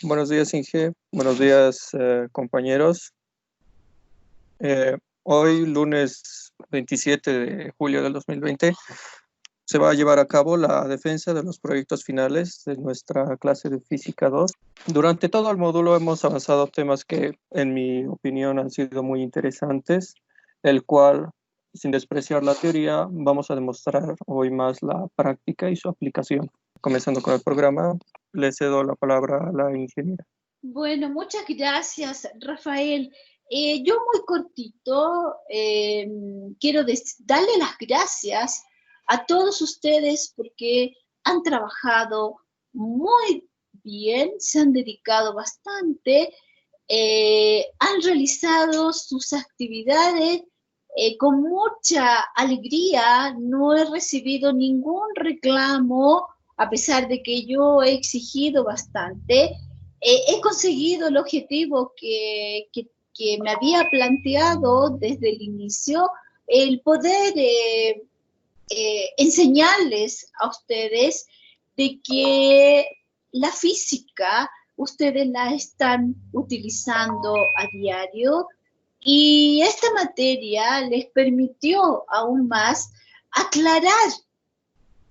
Buenos días, Inge. Buenos días, compañeros. Hoy, lunes 27 de julio del 2020, se va a llevar a cabo la defensa de los proyectos finales de nuestra clase de Física 2. Durante todo el módulo hemos avanzado temas que, en mi opinión, han sido muy interesantes, el cual, sin despreciar la teoría, vamos a demostrar hoy más la práctica y su aplicación. Comenzando con el programa, le cedo la palabra a la ingeniera. Bueno, muchas gracias, Rafael. Yo muy cortito quiero darle las gracias a todos ustedes porque han trabajado muy bien, se han dedicado bastante, han realizado sus actividades con mucha alegría. No he recibido ningún reclamo, a pesar de que yo he exigido bastante. He conseguido el objetivo que me había planteado desde el inicio, el poder enseñarles a ustedes de que la física ustedes la están utilizando a diario, y esta materia les permitió aún más aclarar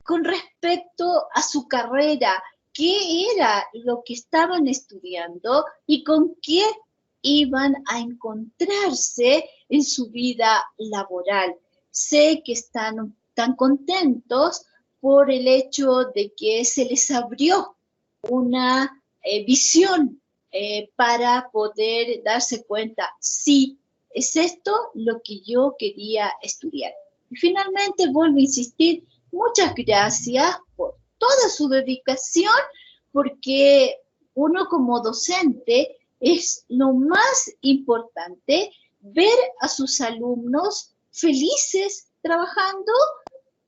con respecto a su carrera qué era lo que estaban estudiando y con qué iban a encontrarse en su vida laboral. Sé que están tan contentos por el hecho de que se les abrió una visión para poder darse cuenta, sí, es esto lo que yo quería estudiar. Y finalmente vuelvo a insistir, muchas gracias por toda su dedicación, porque uno como docente es lo más importante, ver a sus alumnos felices trabajando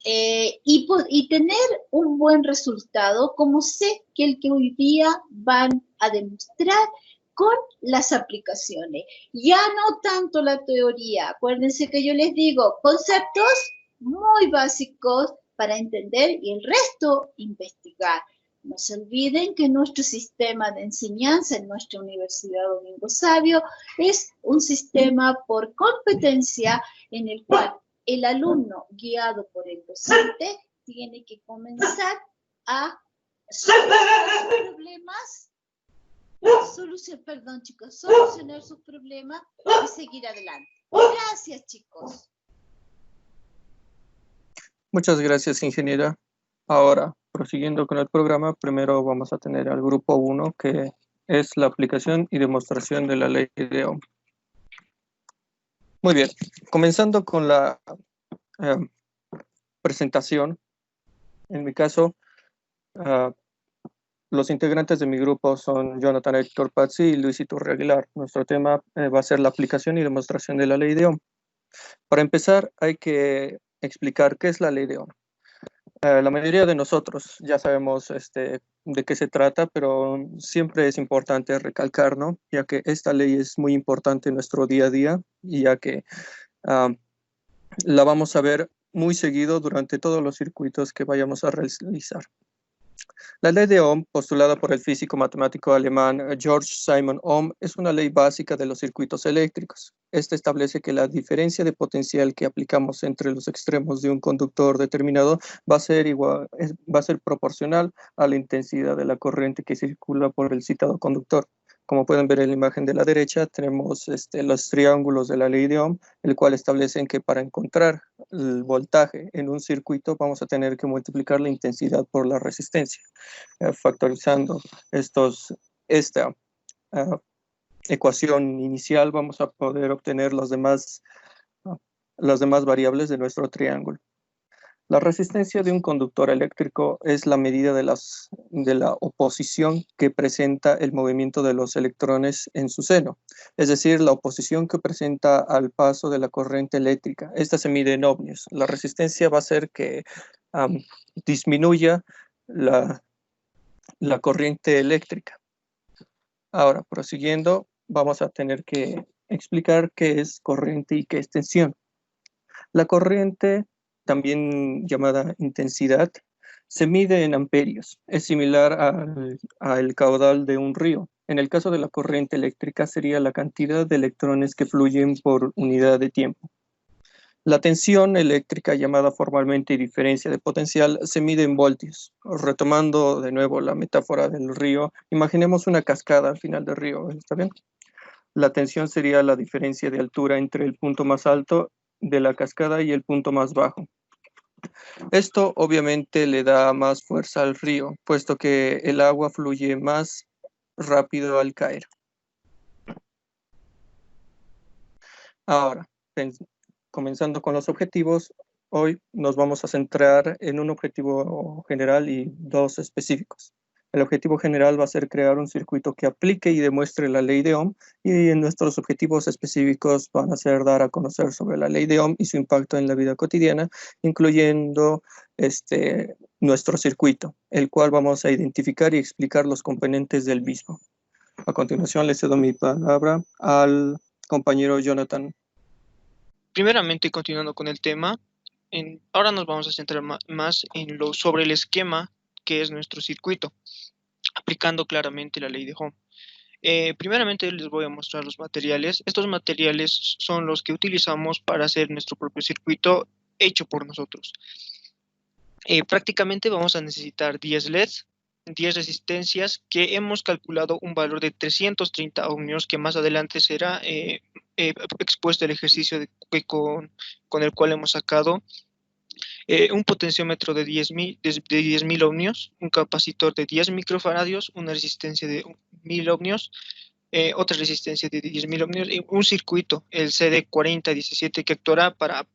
y tener un buen resultado, como sé que el que hoy día van a demostrar con las aplicaciones. Ya no tanto la teoría, acuérdense que yo les digo conceptos muy básicos para entender y el resto investigar. No se olviden que nuestro sistema de enseñanza en nuestra Universidad Domingo Savio es un sistema por competencia en el cual el alumno, guiado por el docente, tiene que comenzar a solucionar sus problemas y seguir adelante. Gracias, chicos. Muchas gracias, ingeniera. Ahora, prosiguiendo con el programa, primero vamos a tener al grupo 1, que es la aplicación y demostración de la ley de Ohm. Muy bien, comenzando con la presentación. En mi caso, los integrantes de mi grupo son Jonathan Héctor Pazzi y Luis Iturri Aguilar. Nuestro tema va a ser la aplicación y demostración de la ley de Ohm. Para empezar, hay que explicar qué es la ley de Ohm. La mayoría de nosotros ya sabemos de qué se trata, pero siempre es importante recalcar, ¿no? Ya que esta ley es muy importante en nuestro día a día, y ya que la vamos a ver muy seguido durante todos los circuitos que vayamos a realizar. La ley de Ohm, postulada por el físico matemático alemán George Simon Ohm, es una ley básica de los circuitos eléctricos. Esta establece que la diferencia de potencial que aplicamos entre los extremos de un conductor determinado va a ser proporcional a la intensidad de la corriente que circula por el citado conductor. Como pueden ver en la imagen de la derecha, tenemos los triángulos de la ley de Ohm, el cual establecen que para encontrar el voltaje en un circuito vamos a tener que multiplicar la intensidad por la resistencia. Factorizando esta ecuación inicial, vamos a poder obtener las demás variables de nuestro triángulo. La resistencia de un conductor eléctrico es la medida de la oposición que presenta el movimiento de los electrones en su seno, es decir, la oposición que presenta al paso de la corriente eléctrica. Esta se mide en ohmios. La resistencia va a hacer que disminuya la corriente eléctrica. Ahora, prosiguiendo, vamos a tener que explicar qué es corriente y qué es tensión. La corriente, también llamada intensidad, se mide en amperios. Es similar al caudal de un río. En el caso de la corriente eléctrica sería la cantidad de electrones que fluyen por unidad de tiempo. La tensión eléctrica, llamada formalmente diferencia de potencial, se mide en voltios. Retomando de nuevo la metáfora del río, imaginemos una cascada al final del río, ¿está bien? La tensión sería la diferencia de altura entre el punto más alto de la cascada y el punto más bajo. Esto obviamente le da más fuerza al río, puesto que el agua fluye más rápido al caer. Ahora, comenzando con los objetivos, hoy nos vamos a centrar en un objetivo general y dos específicos. El objetivo general va a ser crear un circuito que aplique y demuestre la ley de Ohm, y nuestros objetivos específicos van a ser dar a conocer sobre la ley de Ohm y su impacto en la vida cotidiana, incluyendo nuestro circuito, el cual vamos a identificar y explicar los componentes del mismo. A continuación, le cedo mi palabra al compañero Jonathan. Primeramente, continuando con el tema, ahora nos vamos a centrar más en sobre el esquema que es nuestro circuito, aplicando claramente la ley de Ohm. Primeramente les voy a mostrar los materiales. Estos materiales son los que utilizamos para hacer nuestro propio circuito hecho por nosotros. Prácticamente vamos a necesitar 10 LEDs, 10 resistencias, que hemos calculado un valor de 330 ohmios, que más adelante será expuesto el ejercicio con el cual hemos sacado un potenciómetro de 10.000 ohmios, un capacitor de 10 microfaradios, una resistencia de 1.000 ohmios, otra resistencia de 10.000 ohmios, y un circuito, el CD4017, que actuará para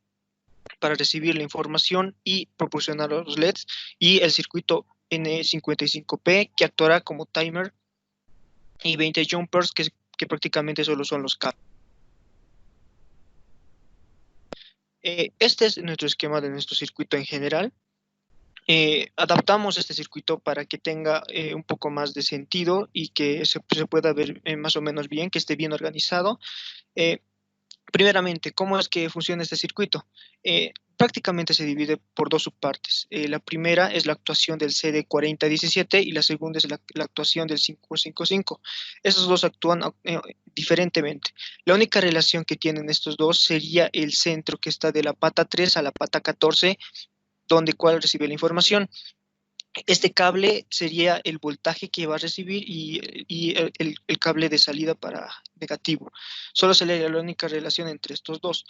recibir la información y proporcionar los LEDs, y el circuito N55P, que actuará como timer, y 20 jumpers, que prácticamente solo son los cables. Este es nuestro esquema de nuestro circuito en general. Adaptamos este circuito para que tenga un poco más de sentido y que se pueda ver más o menos bien, que esté bien organizado. Primeramente, ¿cómo es que funciona este circuito? Prácticamente se divide por dos subpartes. La primera es la actuación del CD4017 y la segunda es la actuación del 555. Estos dos actúan diferentemente. La única relación que tienen estos dos sería el centro, que está de la pata 3 a la pata 14, cual recibe la información. Este cable sería el voltaje que va a recibir y el cable de salida para negativo. Solo sería la única relación entre estos dos.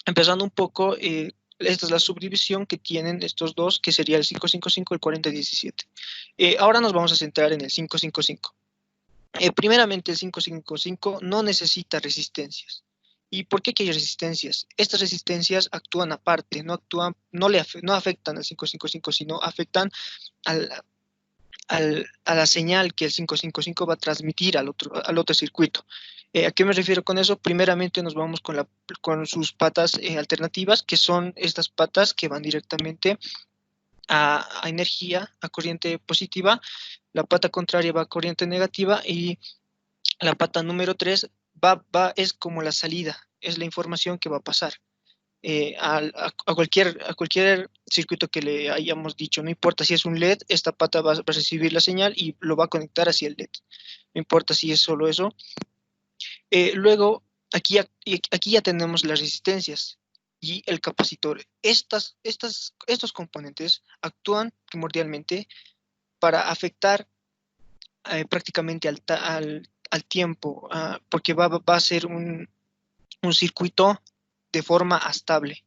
Empezando un poco, esta es la subdivisión que tienen estos dos, que sería el 555 y el 4017. Ahora nos vamos a centrar en el 555. Primeramente, el 555 no necesita resistencias. ¿Y por qué hay resistencias? Estas resistencias actúan aparte, no afectan al 555, sino afectan a la señal que el 555 va a transmitir al otro circuito. ¿A qué me refiero con eso? Primeramente nos vamos con sus patas alternativas, que son estas patas que van directamente a energía, a corriente positiva. La pata contraria va a corriente negativa y la pata número 3 es como la salida, es la información que va a pasar a cualquier circuito que le hayamos dicho. No importa si es un LED, esta pata va a recibir la señal y lo va a conectar hacia el LED. No importa si es solo eso. Luego, aquí ya tenemos las resistencias y el capacitor. Estos componentes actúan primordialmente para afectar prácticamente al tiempo, porque va a ser un circuito de forma estable.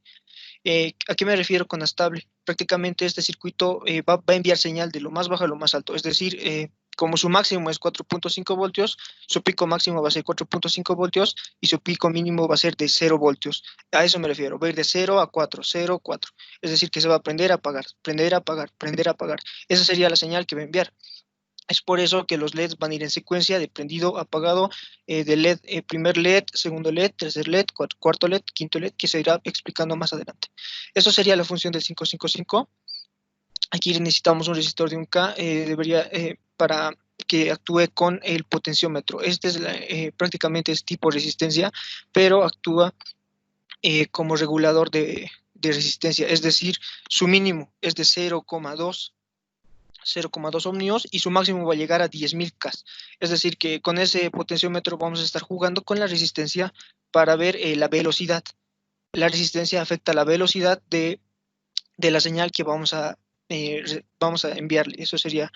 ¿A qué me refiero con estable? Prácticamente este circuito va a enviar señal de lo más bajo a lo más alto, es decir, como su máximo es 4.5 voltios, su pico máximo va a ser 4.5 voltios y su pico mínimo va a ser de 0 voltios. A eso me refiero, va a ir de 0 a 4, 0, 4. Es decir, que se va a prender, apagar, prender, apagar, prender, apagar. Esa sería la señal que va a enviar. Es por eso que los LEDs van a ir en secuencia de prendido, apagado, de LED, primer LED, segundo LED, tercer LED, cuarto LED, quinto LED, que se irá explicando más adelante. Eso sería la función del 555. Aquí necesitamos un resistor de 1K, para que actúe con el potenciómetro. Este es prácticamente es tipo resistencia, pero actúa como regulador de resistencia, es decir, su mínimo es de 0,2 0,2 ohmios y su máximo va a llegar a 10.000 K. Es decir, que con ese potenciómetro vamos a estar jugando con la resistencia para ver la velocidad. La resistencia afecta la velocidad de la señal que vamos a enviarle. Eso sería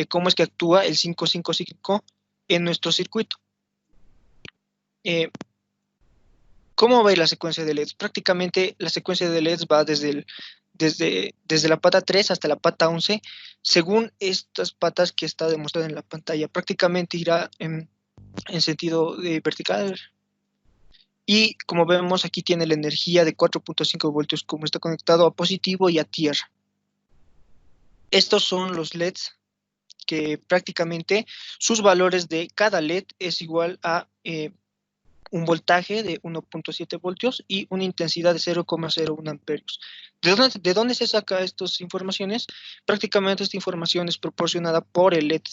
cómo es que actúa el 555 en nuestro circuito. ¿Cómo va a ir la secuencia de LEDs? Prácticamente la secuencia de LEDs va desde la pata 3 hasta la pata 11, según estas patas que está demostrada en la pantalla. Prácticamente irá en sentido vertical. Y como vemos, aquí tiene la energía de 4.5 voltios, como está conectado a positivo y a tierra. Estos son los LEDs que prácticamente sus valores de cada LED es igual a un voltaje de 1.7 voltios y una intensidad de 0,01 amperios. ¿De dónde se saca estas informaciones? Prácticamente esta información es proporcionada por el LED.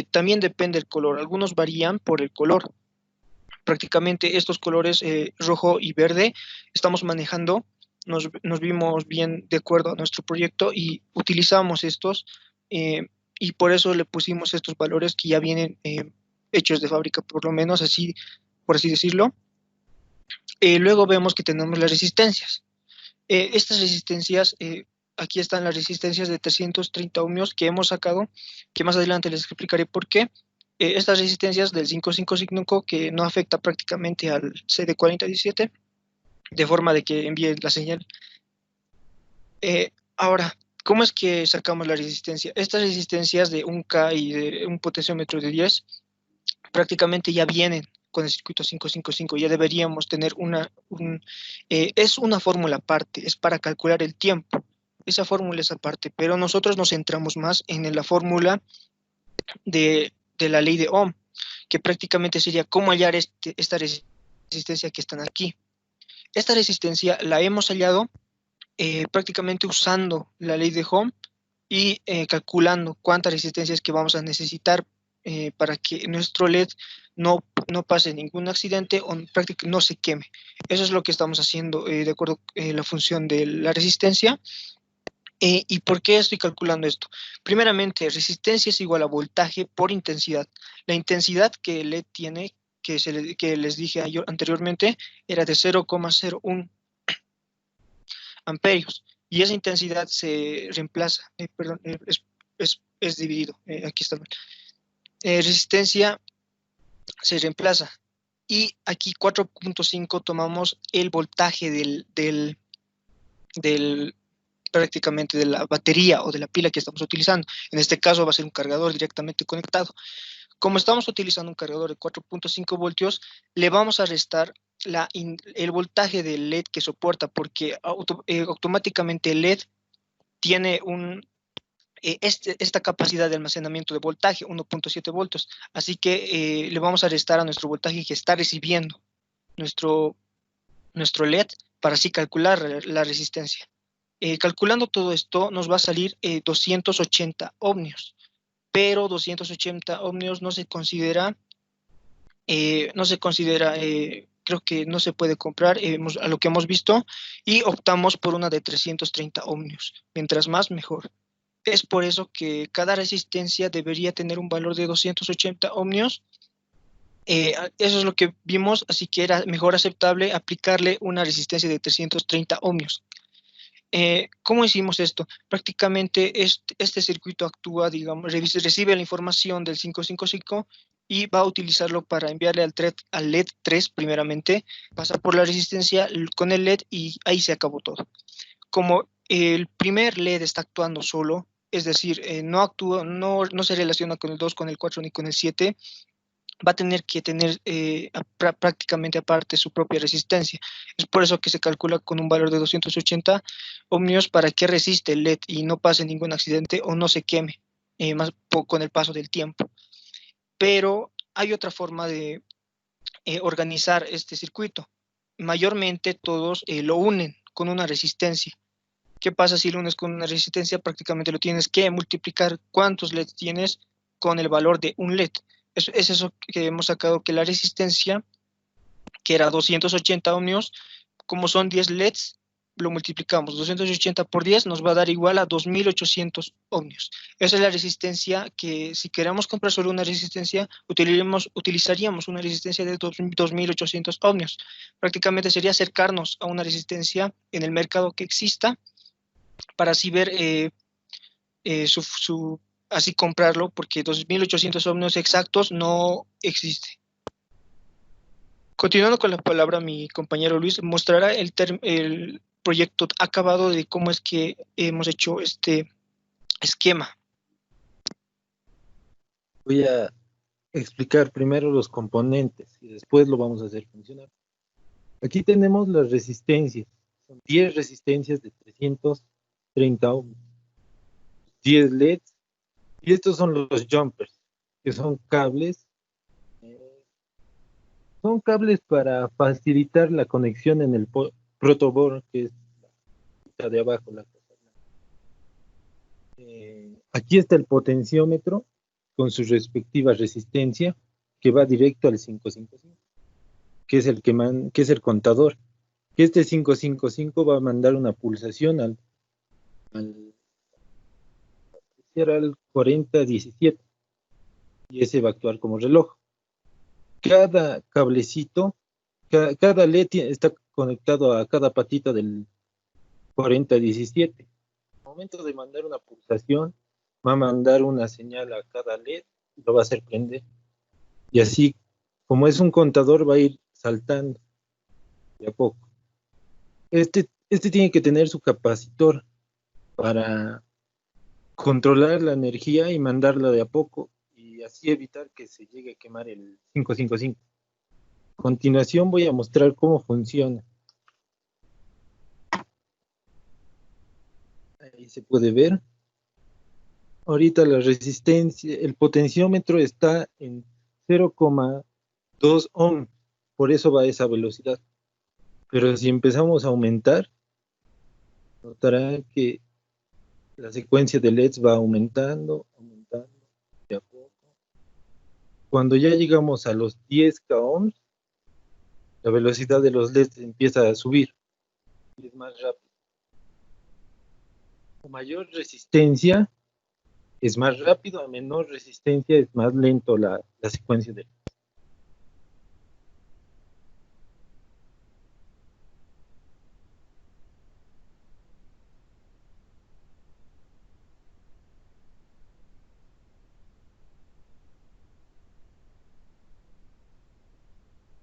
También depende del color. Algunos varían por el color. Prácticamente estos colores rojo y verde estamos manejando. Nos vimos bien de acuerdo a nuestro proyecto y utilizamos estos y por eso le pusimos estos valores que ya vienen hechos de fábrica, por lo menos así, por así decirlo. Luego vemos que tenemos las resistencias. Estas resistencias, aquí están las resistencias de 330 ohmios que hemos sacado, que más adelante les explicaré por qué. Estas resistencias del 555 que no afecta prácticamente al CD4017, de forma de que envíe la señal. Ahora, ¿cómo es que sacamos la resistencia? Estas resistencias de 1K y de un potenciómetro de 10 prácticamente ya vienen con el circuito 555, ya deberíamos tener es una fórmula aparte, es para calcular el tiempo, esa fórmula es aparte, pero nosotros nos centramos más en la fórmula de la ley de Ohm, que prácticamente sería cómo hallar esta resistencia que están aquí. Esta resistencia la hemos hallado prácticamente usando la ley de Ohm y calculando cuántas resistencias que vamos a necesitar para que nuestro LED no pase ningún accidente o prácticamente no se queme. Eso es lo que estamos haciendo de acuerdo a la función de la resistencia. ¿Y por qué estoy calculando esto? Primeramente, resistencia es igual a voltaje por intensidad. La intensidad que el LED tiene, que les dije anteriormente, era de 0,01 amperios. Y esa intensidad se reemplaza, perdón, es dividido, aquí está mal. Resistencia se reemplaza. Y aquí 4.5 tomamos el voltaje prácticamente de la batería o de la pila que estamos utilizando. En este caso va a ser un cargador directamente conectado. Como estamos utilizando un cargador de 4.5 voltios, le vamos a restar el voltaje del LED que soporta, porque automáticamente el LED tiene esta capacidad de almacenamiento de voltaje, 1.7 voltios. Así que le vamos a restar a nuestro voltaje que está recibiendo nuestro LED para así calcular la resistencia. Calculando todo esto nos va a salir 280 ohmios, pero 280 ohmios no se considera, creo que no se puede comprar a lo que hemos visto, y optamos por una de 330 ohmios, mientras más mejor. Es por eso que cada resistencia debería tener un valor de 280 ohmios. Eso es lo que vimos, así que era mejor aceptable aplicarle una resistencia de 330 ohmios. ¿Cómo hicimos esto? Prácticamente este circuito actúa, digamos, recibe la información del 555 y va a utilizarlo para enviarle al LED 3 primeramente, pasa por la resistencia con el LED y ahí se acabó todo. Como el primer LED está actuando solo, es decir, no se relaciona con el 2, con el 4 ni con el 7, va a tener que tener prácticamente aparte su propia resistencia. Es por eso que se calcula con un valor de 280 ohmios para que resiste el LED y no pase ningún accidente o no se queme con el paso del tiempo. Pero hay otra forma de organizar este circuito. Mayormente todos lo unen con una resistencia. ¿Qué pasa si lo unes con una resistencia? Prácticamente lo tienes que multiplicar cuántos LEDs tienes con el valor de un LED. Es eso que hemos sacado, que la resistencia, que era 280 ohmios, como son 10 LEDs, lo multiplicamos, 280 por 10 nos va a dar igual a 2800 ohmios. Esa es la resistencia que, si queremos comprar solo una resistencia, utilizaríamos una resistencia de 2800 ohmios. Prácticamente sería acercarnos a una resistencia en el mercado que exista, para así ver, así comprarlo, porque 2800 ohmios exactos no existe. Continuando con la palabra, mi compañero Luis mostrará el proyecto acabado de cómo es que hemos hecho este esquema. Voy a explicar primero los componentes y después lo vamos a hacer funcionar. Aquí tenemos las resistencias. Son 10 resistencias de 330 ohms, 10 LEDs, y estos son los jumpers, que son cables. Son cables para facilitar la conexión en el protoboard, que es la de abajo. Aquí está el potenciómetro con su respectiva resistencia, que va directo al 555, que es el contador. Que este 555 va a mandar una pulsación al 4017, y ese va a actuar como reloj. Cada cablecito, cada LED está conectado a cada patita del 4017. Al momento de mandar una pulsación, va a mandar una señal a cada LED y lo va a hacer prender. Y así, como es un contador, va a ir saltando de a poco. Este tiene que tener su capacitor para controlar la energía y mandarla de a poco, y así evitar que se llegue a quemar el 555. A continuación voy a mostrar cómo funciona. Ahí se puede ver. Ahorita la resistencia, el potenciómetro está en 0,2 ohm, por eso va a esa velocidad. Pero si empezamos a aumentar, notarán que la secuencia de LEDs va aumentando de a poco. Cuando ya llegamos a los 10K ohms, la velocidad de los LEDs empieza a subir y es más rápido. A mayor resistencia es más rápido, a menor resistencia es más lento la secuencia de LEDs.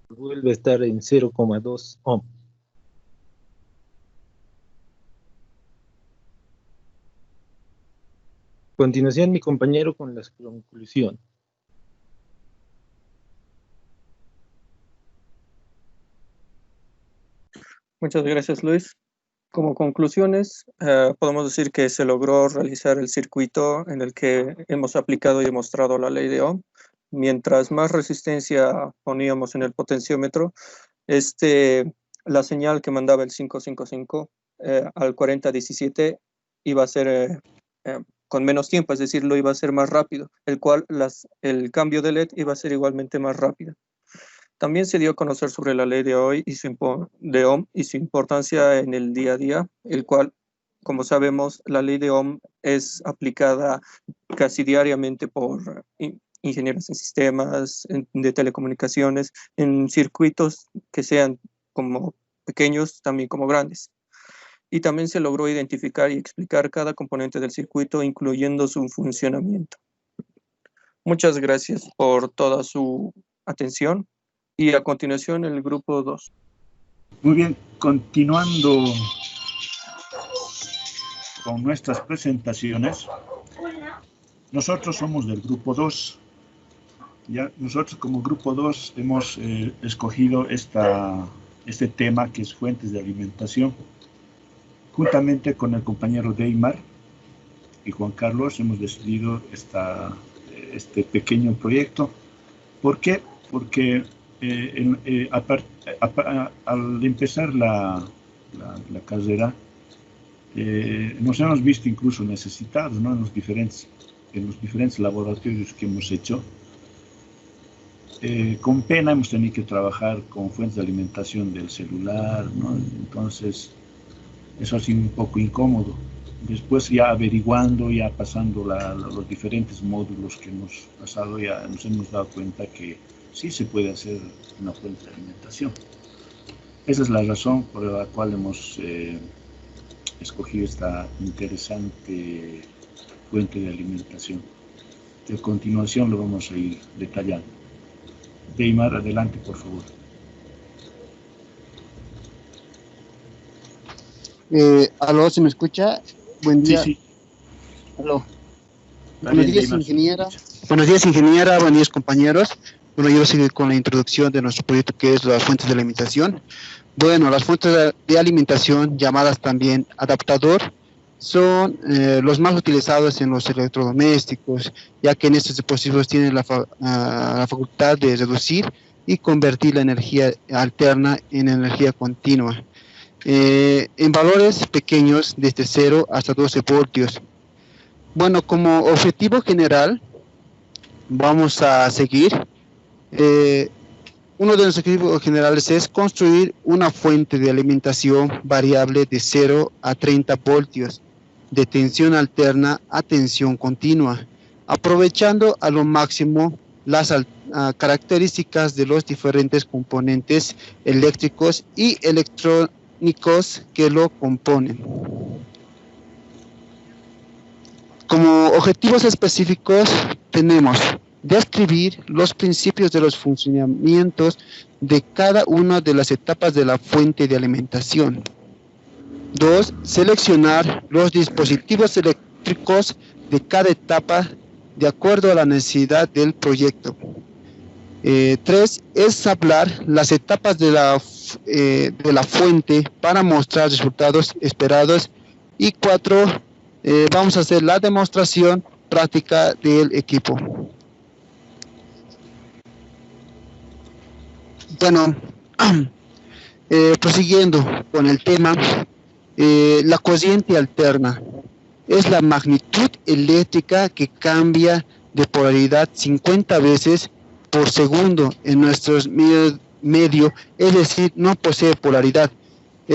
Vuelve a estar en 0,2 ohm. A continuación, mi compañero con las conclusiones. Muchas gracias, Luis. Como conclusiones, podemos decir que se logró realizar el circuito en el que hemos aplicado y demostrado la ley de Ohm. Mientras más resistencia poníamos en el potenciómetro, la señal que mandaba el 555 al 4017 iba a ser con menos tiempo, es decir, lo iba a ser más rápido, el cual el cambio de LED iba a ser igualmente más rápido. También se dio a conocer sobre la ley de Ohm y su importancia en el día a día, el cual, como sabemos, la ley de Ohm es aplicada casi diariamente por ingenieros en sistemas, de telecomunicaciones, en circuitos que sean como pequeños, también como grandes. Y también se logró identificar y explicar cada componente del circuito, incluyendo su funcionamiento. Muchas gracias por toda su atención. Y a continuación el grupo 2. Muy bien, continuando con nuestras presentaciones. Nosotros somos del grupo 2. Ya, nosotros como grupo 2 hemos escogido este tema, que es fuentes de alimentación. Juntamente con el compañero Deimar y Juan Carlos hemos decidido este pequeño proyecto. ¿Por qué? Porque al empezar la carrera, nos hemos visto incluso necesitados, ¿no? En los diferentes laboratorios que hemos hecho. Con pena hemos tenido que trabajar con fuentes de alimentación del celular, ¿no? Entonces, Eso ha sido un poco incómodo. Después ya averiguando, ya pasando los diferentes módulos que hemos pasado, ya nos hemos dado cuenta que sí se puede hacer una fuente de alimentación. Esa es la razón por la cual hemos escogido esta interesante fuente de alimentación. A continuación lo vamos a ir detallando. Deimar, adelante, por favor. Aló, ¿se me escucha? Buen día. Sí, sí. Aló. Buenos días, ingeniera. Buenos días, ingeniera. Buenos días, compañeros. Bueno, yo sigo con la introducción de nuestro proyecto, que es las fuentes de alimentación. Bueno, las fuentes de alimentación, llamadas también adaptador, son los más utilizados en los electrodomésticos, ya que en estos dispositivos tienen la facultad de reducir y convertir la energía alterna en energía continua, en valores pequeños desde 0 hasta 12 voltios. Bueno, como objetivo general, vamos a seguir. Uno de los objetivos generales es construir una fuente de alimentación variable de 0 a 30 voltios, de tensión alterna a tensión continua, aprovechando a lo máximo las características de los diferentes componentes eléctricos y electrónicos que lo componen. Como objetivos específicos tenemos describir los principios de los funcionamientos de cada una de las etapas de la fuente de alimentación. 2. Seleccionar los dispositivos eléctricos de cada etapa de acuerdo a la necesidad del proyecto. 3. Es hablar las etapas de la fuente para mostrar resultados esperados. Y 4. Vamos a hacer la demostración práctica del equipo. Bueno, prosiguiendo con el tema, la corriente alterna es la magnitud eléctrica que cambia de polaridad 50 veces por segundo en nuestro medio, es decir, no posee polaridad.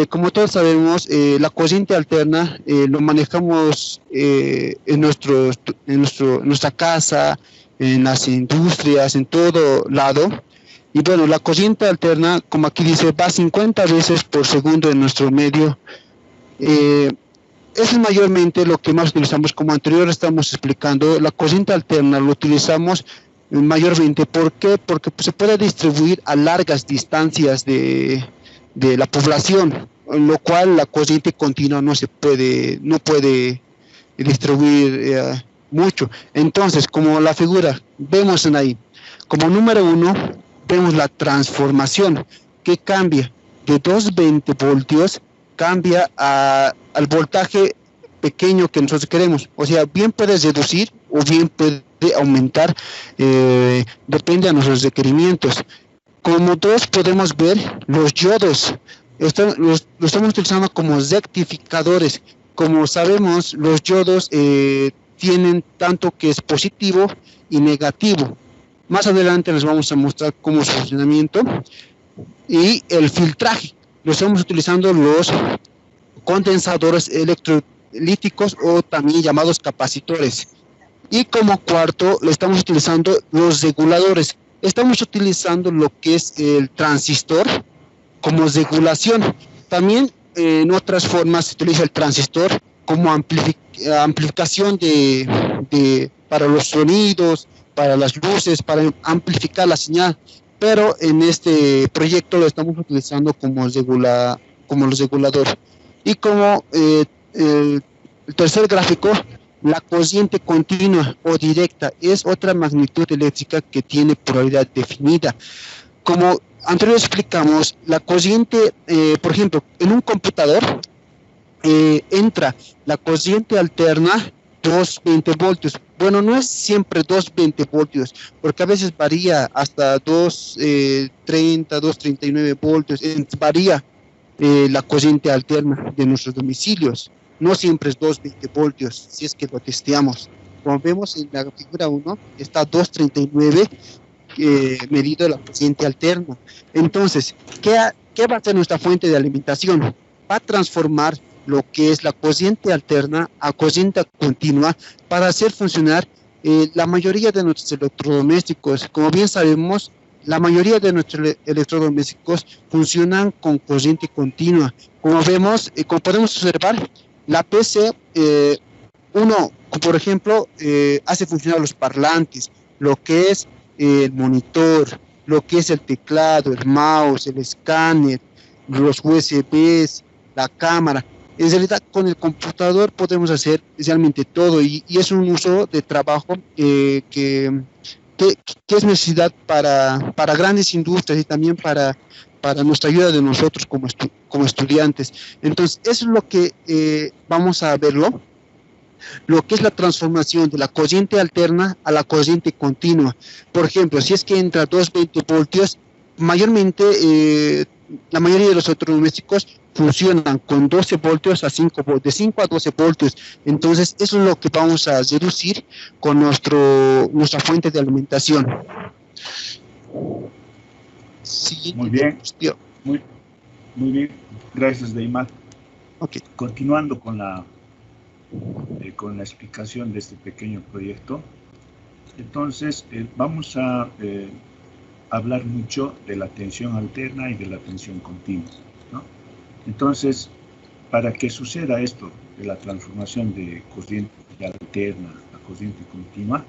Como todos sabemos, la corriente alterna lo manejamos en nuestra casa, en las industrias, en todo lado. Y bueno, la corriente alterna, como aquí dice, va 50 veces por segundo en nuestro medio. Es mayormente lo que más utilizamos, como anterior estamos explicando. La corriente alterna lo utilizamos mayormente. ¿Por qué? Porque pues, se puede distribuir a largas distancias de la población, lo cual la corriente continua no puede distribuir mucho. Entonces, como la figura vemos en ahí, como número 1, vemos la transformación que cambia de 220 voltios, cambia al voltaje pequeño que nosotros queremos. O sea, bien puede reducir o bien puede aumentar, depende de nuestros requerimientos. Como todos podemos ver, los diodos los estamos utilizando como rectificadores. Como sabemos, los diodos tienen tanto que es positivo y negativo. Más adelante les vamos a mostrar cómo es su funcionamiento. Y el filtraje. Lo estamos utilizando los condensadores electrolíticos o también llamados capacitores. Y como cuarto, le estamos utilizando los reguladores. Estamos utilizando lo que es el transistor como regulación. También en otras formas se utiliza el transistor como amplificación para los sonidos, para las luces, para amplificar la señal. Pero en este proyecto lo estamos utilizando como los reguladores. Y como el tercer gráfico, la corriente continua o directa es otra magnitud eléctrica que tiene polaridad definida. Como anteriormente explicamos, la corriente, por ejemplo, en un computador entra la corriente alterna 220 voltios. Bueno, no es siempre 220 voltios, porque a veces varía hasta 230, 239 voltios, varía la corriente alterna de nuestros domicilios. No siempre es 220 voltios, si es que lo testeamos. Como vemos en la figura 1, está 239 medido la corriente alterna. Entonces, ¿qué va a hacer nuestra fuente de alimentación? Va a transformar lo que es la corriente alterna a corriente continua para hacer funcionar la mayoría de nuestros electrodomésticos. Como bien sabemos, la mayoría de nuestros electrodomésticos funcionan con corriente continua. Como vemos, como podemos observar, la PC, uno, por ejemplo, hace funcionar los parlantes, lo que es el monitor, lo que es el teclado, el mouse, el escáner, los USBs, la cámara. En realidad, con el computador podemos hacer realmente todo y es un uso de trabajo que es necesidad para grandes industrias y también para nuestra ayuda de nosotros como estudiantes. Entonces, eso es lo que vamos a verlo, lo que es la transformación de la corriente alterna a la corriente continua. Por ejemplo, si es que entra 220 voltios, mayormente la mayoría de los electrodomésticos funcionan con 12 voltios a 5 de 5 a 12 voltios. Entonces, eso es lo que vamos a reducir con nuestra fuente de alimentación. Siguiente. Muy bien. Muy bien. Gracias, Deimar. Okay. Continuando con la explicación de este pequeño proyecto, entonces vamos a hablar mucho de la tensión alterna y de la tensión continua, ¿no? Entonces, para que suceda esto de la transformación de corriente alterna a corriente continua,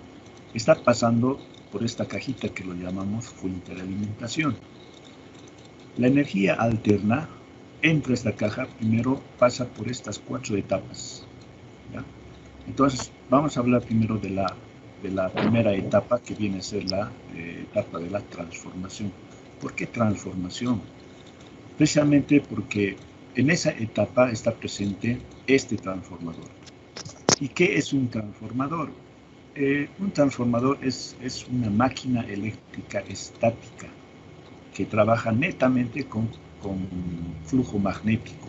está pasando por esta cajita que lo llamamos fuente de alimentación. La energía alterna entra a esta caja, primero pasa por estas 4 etapas, ¿ya? Entonces, vamos a hablar primero de la primera etapa, que viene a ser la etapa de la transformación. ¿Por qué transformación? Precisamente porque en esa etapa está presente este transformador. ¿Y qué es un transformador? Un transformador es una máquina eléctrica estática que trabaja netamente con flujo magnético,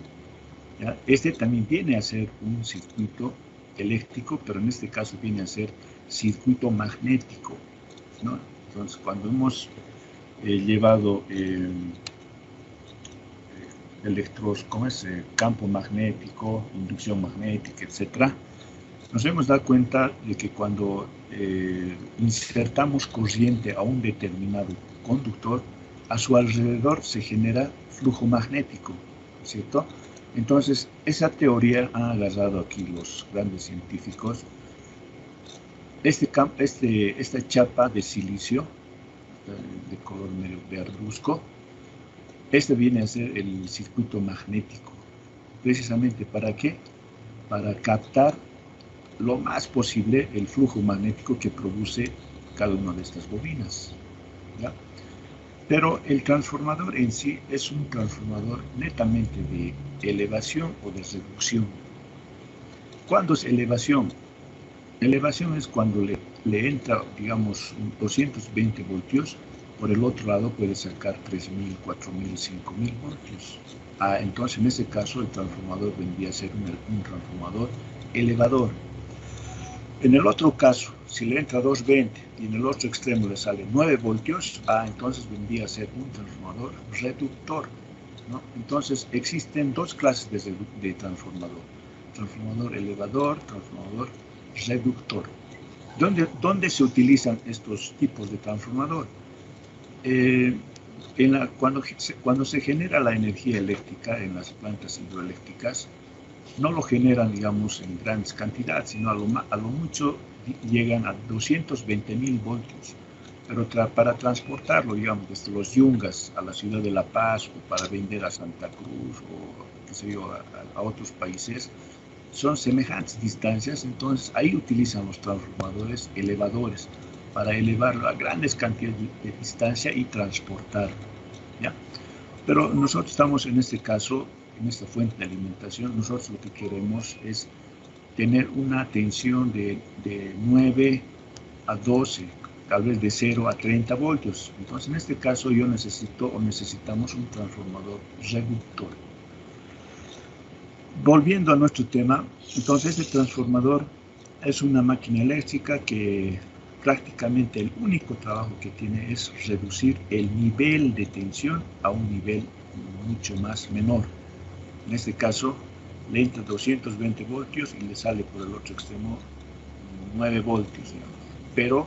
¿ya? Este también viene a ser un circuito eléctrico, pero en este caso viene a ser circuito magnético, ¿no? Entonces, cuando hemos llevado campo magnético, inducción magnética, etcétera, nos hemos dado cuenta de que cuando insertamos corriente a un determinado conductor, a su alrededor se genera flujo magnético, ¿cierto? Entonces, esa teoría han agarrado aquí los grandes científicos. Esta chapa de silicio, de color medio verduzco, este viene a ser el circuito magnético. Precisamente, ¿para qué? Para captar lo más posible el flujo magnético que produce cada una de estas bobinas, ¿ya? Pero el transformador en sí es un transformador netamente de elevación o de reducción. ¿Cuándo es elevación? Elevación es cuando le entra, digamos, 220 voltios, por el otro lado puede sacar 3.000, 4.000, 5.000 voltios. Entonces, en ese caso, el transformador vendría a ser un transformador elevador. En el otro caso, si le entra 220 y en el otro extremo le sale 9 voltios, entonces vendría a ser un transformador reductor, ¿no? Entonces, existen dos clases de transformador. Transformador elevador, transformador reductor. ¿Dónde se utilizan estos tipos de transformador? Cuando se genera la energía eléctrica en las plantas hidroeléctricas, no lo generan, digamos, en grandes cantidades, sino a lo mucho llegan a 220.000 voltios. Pero para transportarlo, digamos, desde los Yungas a la ciudad de La Paz o para vender a Santa Cruz o, qué sé yo, a otros países, son semejantes distancias. Entonces ahí utilizan los transformadores elevadores para elevarlo a grandes cantidades de distancia y transportarlo, ¿ya? Pero nosotros estamos en este caso, en esta fuente de alimentación, nosotros lo que queremos es tener una tensión de 9 a 12, tal vez de 0 a 30 voltios. Entonces, en este caso, yo necesitamos un transformador reductor. Volviendo a nuestro tema, entonces este transformador es una máquina eléctrica que prácticamente el único trabajo que tiene es reducir el nivel de tensión a un nivel mucho más menor. En este caso, le entra 220 voltios y le sale por el otro extremo 9 voltios, digamos. Pero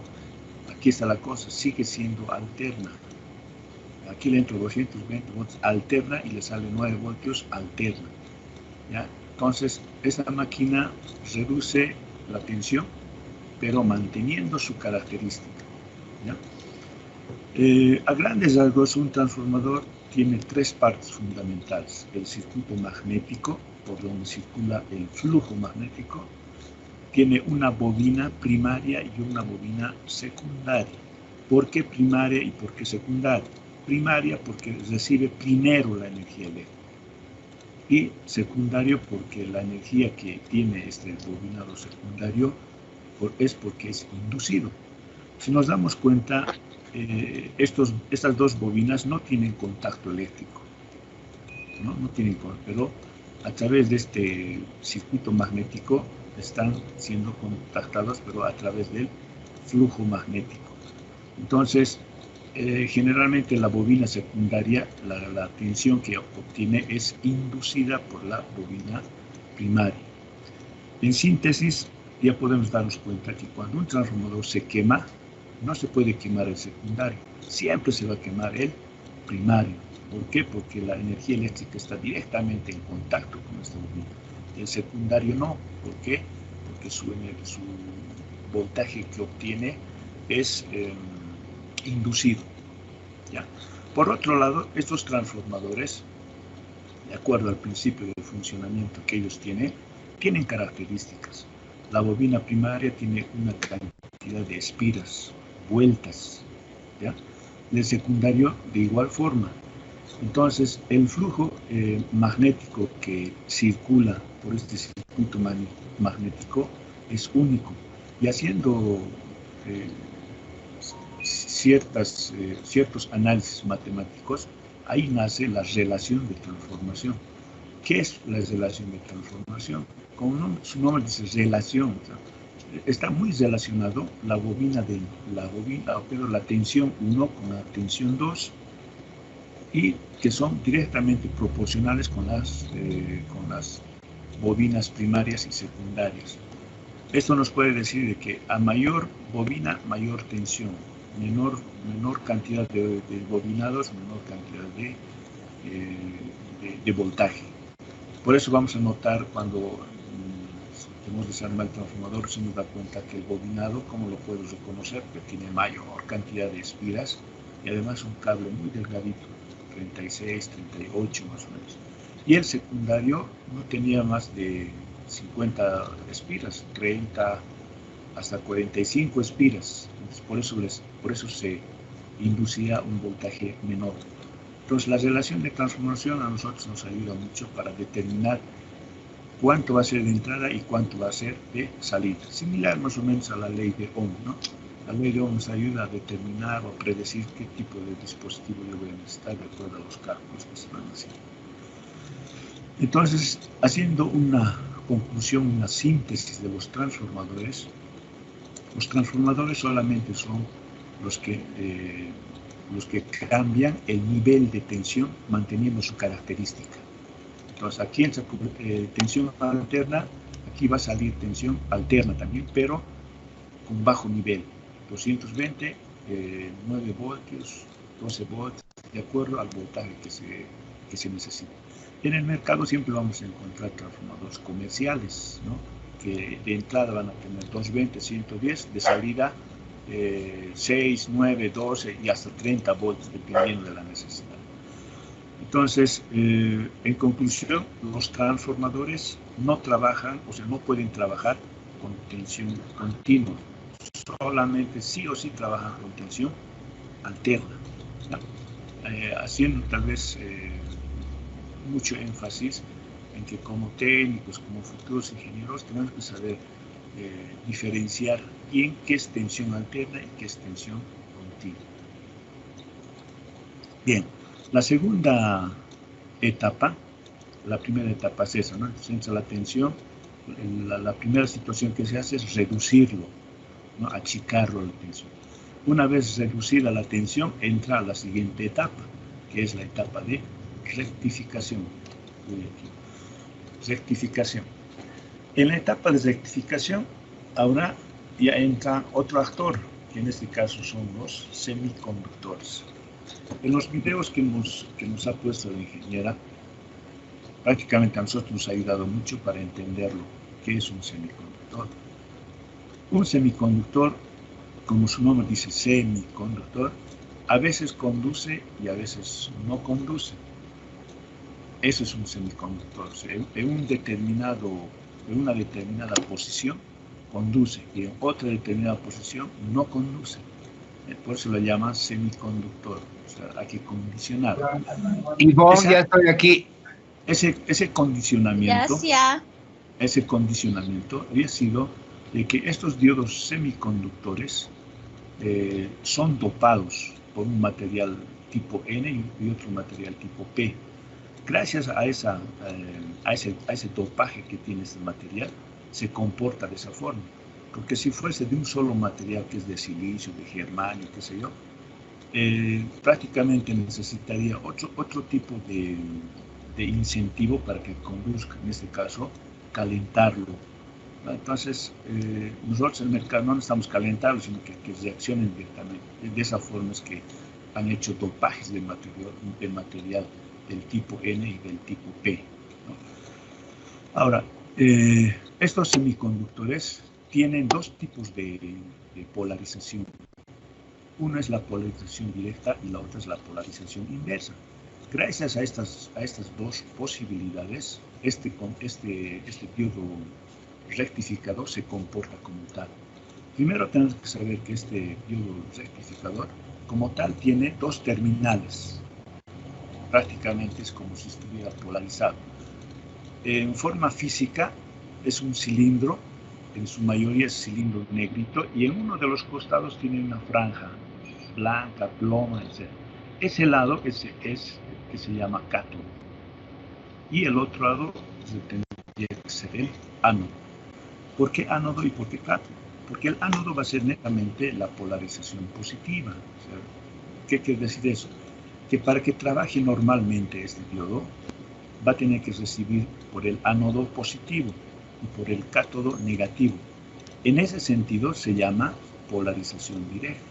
aquí está la cosa, sigue siendo alterna. Aquí le entra 220 voltios alterna y le sale 9 voltios alterna, ¿ya? Entonces, esa máquina reduce la tensión, pero manteniendo su característica, ¿ya? A grandes rasgos, un transformador tiene tres partes fundamentales: el circuito magnético, por donde circula el flujo magnético, tiene una bobina primaria y una bobina secundaria. ¿Por qué primaria y por qué secundaria? Primaria porque recibe primero la energía eléctrica, y secundario porque la energía que tiene este bobinado secundario es porque es inducido. Si nos damos cuenta, estas dos bobinas no tienen contacto eléctrico, no tienen contacto, pero a través de este circuito magnético están siendo contactados, pero a través del flujo magnético. Entonces, generalmente la bobina secundaria, la tensión que obtiene es inducida por la bobina primaria. En síntesis, ya podemos darnos cuenta que cuando un transformador se quema, no se puede quemar el secundario, siempre se va a quemar el primario. ¿Por qué? Porque la energía eléctrica está directamente en contacto con esta bobina. El secundario no. ¿Por qué? Porque su voltaje que obtiene es inducido, ¿ya? Por otro lado, estos transformadores, de acuerdo al principio de funcionamiento que ellos tienen características. La bobina primaria tiene una cantidad de espiras, vueltas, ¿ya? El secundario de igual forma. Entonces, el flujo magnético que circula por este circuito magnético es único, y haciendo ciertos análisis matemáticos, ahí nace la relación de transformación. ¿Qué es la relación de transformación? Como su nombre dice, relación, está muy relacionado la tensión 1 con la tensión 2, y que son directamente proporcionales con las bobinas primarias y secundarias. Esto nos puede decir de que a mayor bobina, mayor tensión, menor cantidad de bobinados, menor cantidad de voltaje. Por eso vamos a notar cuando tenemos desarmar el transformador, se nos da cuenta que el bobinado, ¿cómo lo puedo reconocer? Que tiene mayor cantidad de espiras y además un cable muy delgadito, 36, 38 más o menos. Y el secundario no tenía más de 50 espiras, 30 hasta 45 espiras. Entonces, por eso se inducía un voltaje menor. Entonces, la relación de transformación a nosotros nos ayuda mucho para determinar cuánto va a ser de entrada y cuánto va a ser de salida. Similar más o menos a la ley de Ohm, ¿no? La ley de Ohm nos ayuda a determinar o a predecir qué tipo de dispositivo yo voy a necesitar de acuerdo a los cálculos que se van a hacer. Entonces, haciendo una conclusión, una síntesis de los transformadores solamente son los que cambian el nivel de tensión manteniendo su característica. Entonces, aquí entra tensión alterna, aquí va a salir tensión alterna también, pero con bajo nivel, 220, 9 voltios, 12 voltios, de acuerdo al voltaje que se necesita. En el mercado siempre vamos a encontrar transformadores comerciales, ¿no? Que de entrada van a tener 220, 110, de salida 6, 9, 12 y hasta 30 voltios, dependiendo de la necesidad. Entonces, en conclusión, los transformadores no trabajan, o sea, no pueden trabajar con tensión continua, solamente sí o sí trabajan con tensión alterna, ¿no? Haciendo tal vez mucho énfasis en que como técnicos, como futuros ingenieros, tenemos que saber diferenciar bien qué es tensión alterna y qué es tensión continua. Bien, la segunda etapa, la primera etapa es esa, ¿no? Entonces entra la tensión, la primera situación que se hace es reducirlo, ¿no? Achicarlo la tensión. Una vez reducida la tensión, entra a la siguiente etapa, que es la etapa de rectificación. rectificación. En la etapa de rectificación, ahora ya entra otro actor, que en este caso son los semiconductores. En los videos que nos ha puesto la ingeniera, prácticamente a nosotros nos ha ayudado mucho para entenderlo, qué es un semiconductor. Un semiconductor, como su nombre dice, semiconductor, a veces conduce y a veces no conduce. Eso es un semiconductor. O sea, en una determinada posición conduce y en otra determinada posición no conduce. Por eso lo llaman semiconductor. O sea, hay que condicionar. Ivonne, ya estoy aquí. Ese condicionamiento, Gracias. ese condicionamiento había sido de que estos diodos semiconductores son dopados por un material tipo N y otro material tipo P. Gracias a ese dopaje que tiene este material, se comporta de esa forma. Porque si fuese de un solo material, que es de silicio, de germanio, qué sé yo, prácticamente necesitaría otro tipo de incentivo para que conduzca, en este caso, calentarlo. Entonces, nosotros en el mercado no necesitamos calentarlo, sino que reaccionen directamente. De esa forma es que han hecho dopajes de material del tipo N y del tipo P, ¿no? Ahora, estos semiconductores tienen dos tipos de polarización. Una es la polarización directa y la otra es la polarización inversa. Gracias a estas dos posibilidades, este diodo rectificador se comporta como tal. Primero tenemos que saber que este diodo rectificador, como tal, tiene dos terminales. Prácticamente es como si estuviera polarizado. En forma física es un cilindro, en su mayoría es cilindro negrito, y en uno de los costados tiene una franja blanca, ploma, etc. Ese lado es que se llama cátodo. Y el otro lado tendría que ser el ánodo. ¿Por qué ánodo y por qué cátodo? Porque el ánodo va a ser netamente la polarización positiva. O sea, ¿qué quiere decir eso? Que para que trabaje normalmente este diodo, va a tener que recibir por el ánodo positivo y por el cátodo negativo. En ese sentido se llama polarización directa.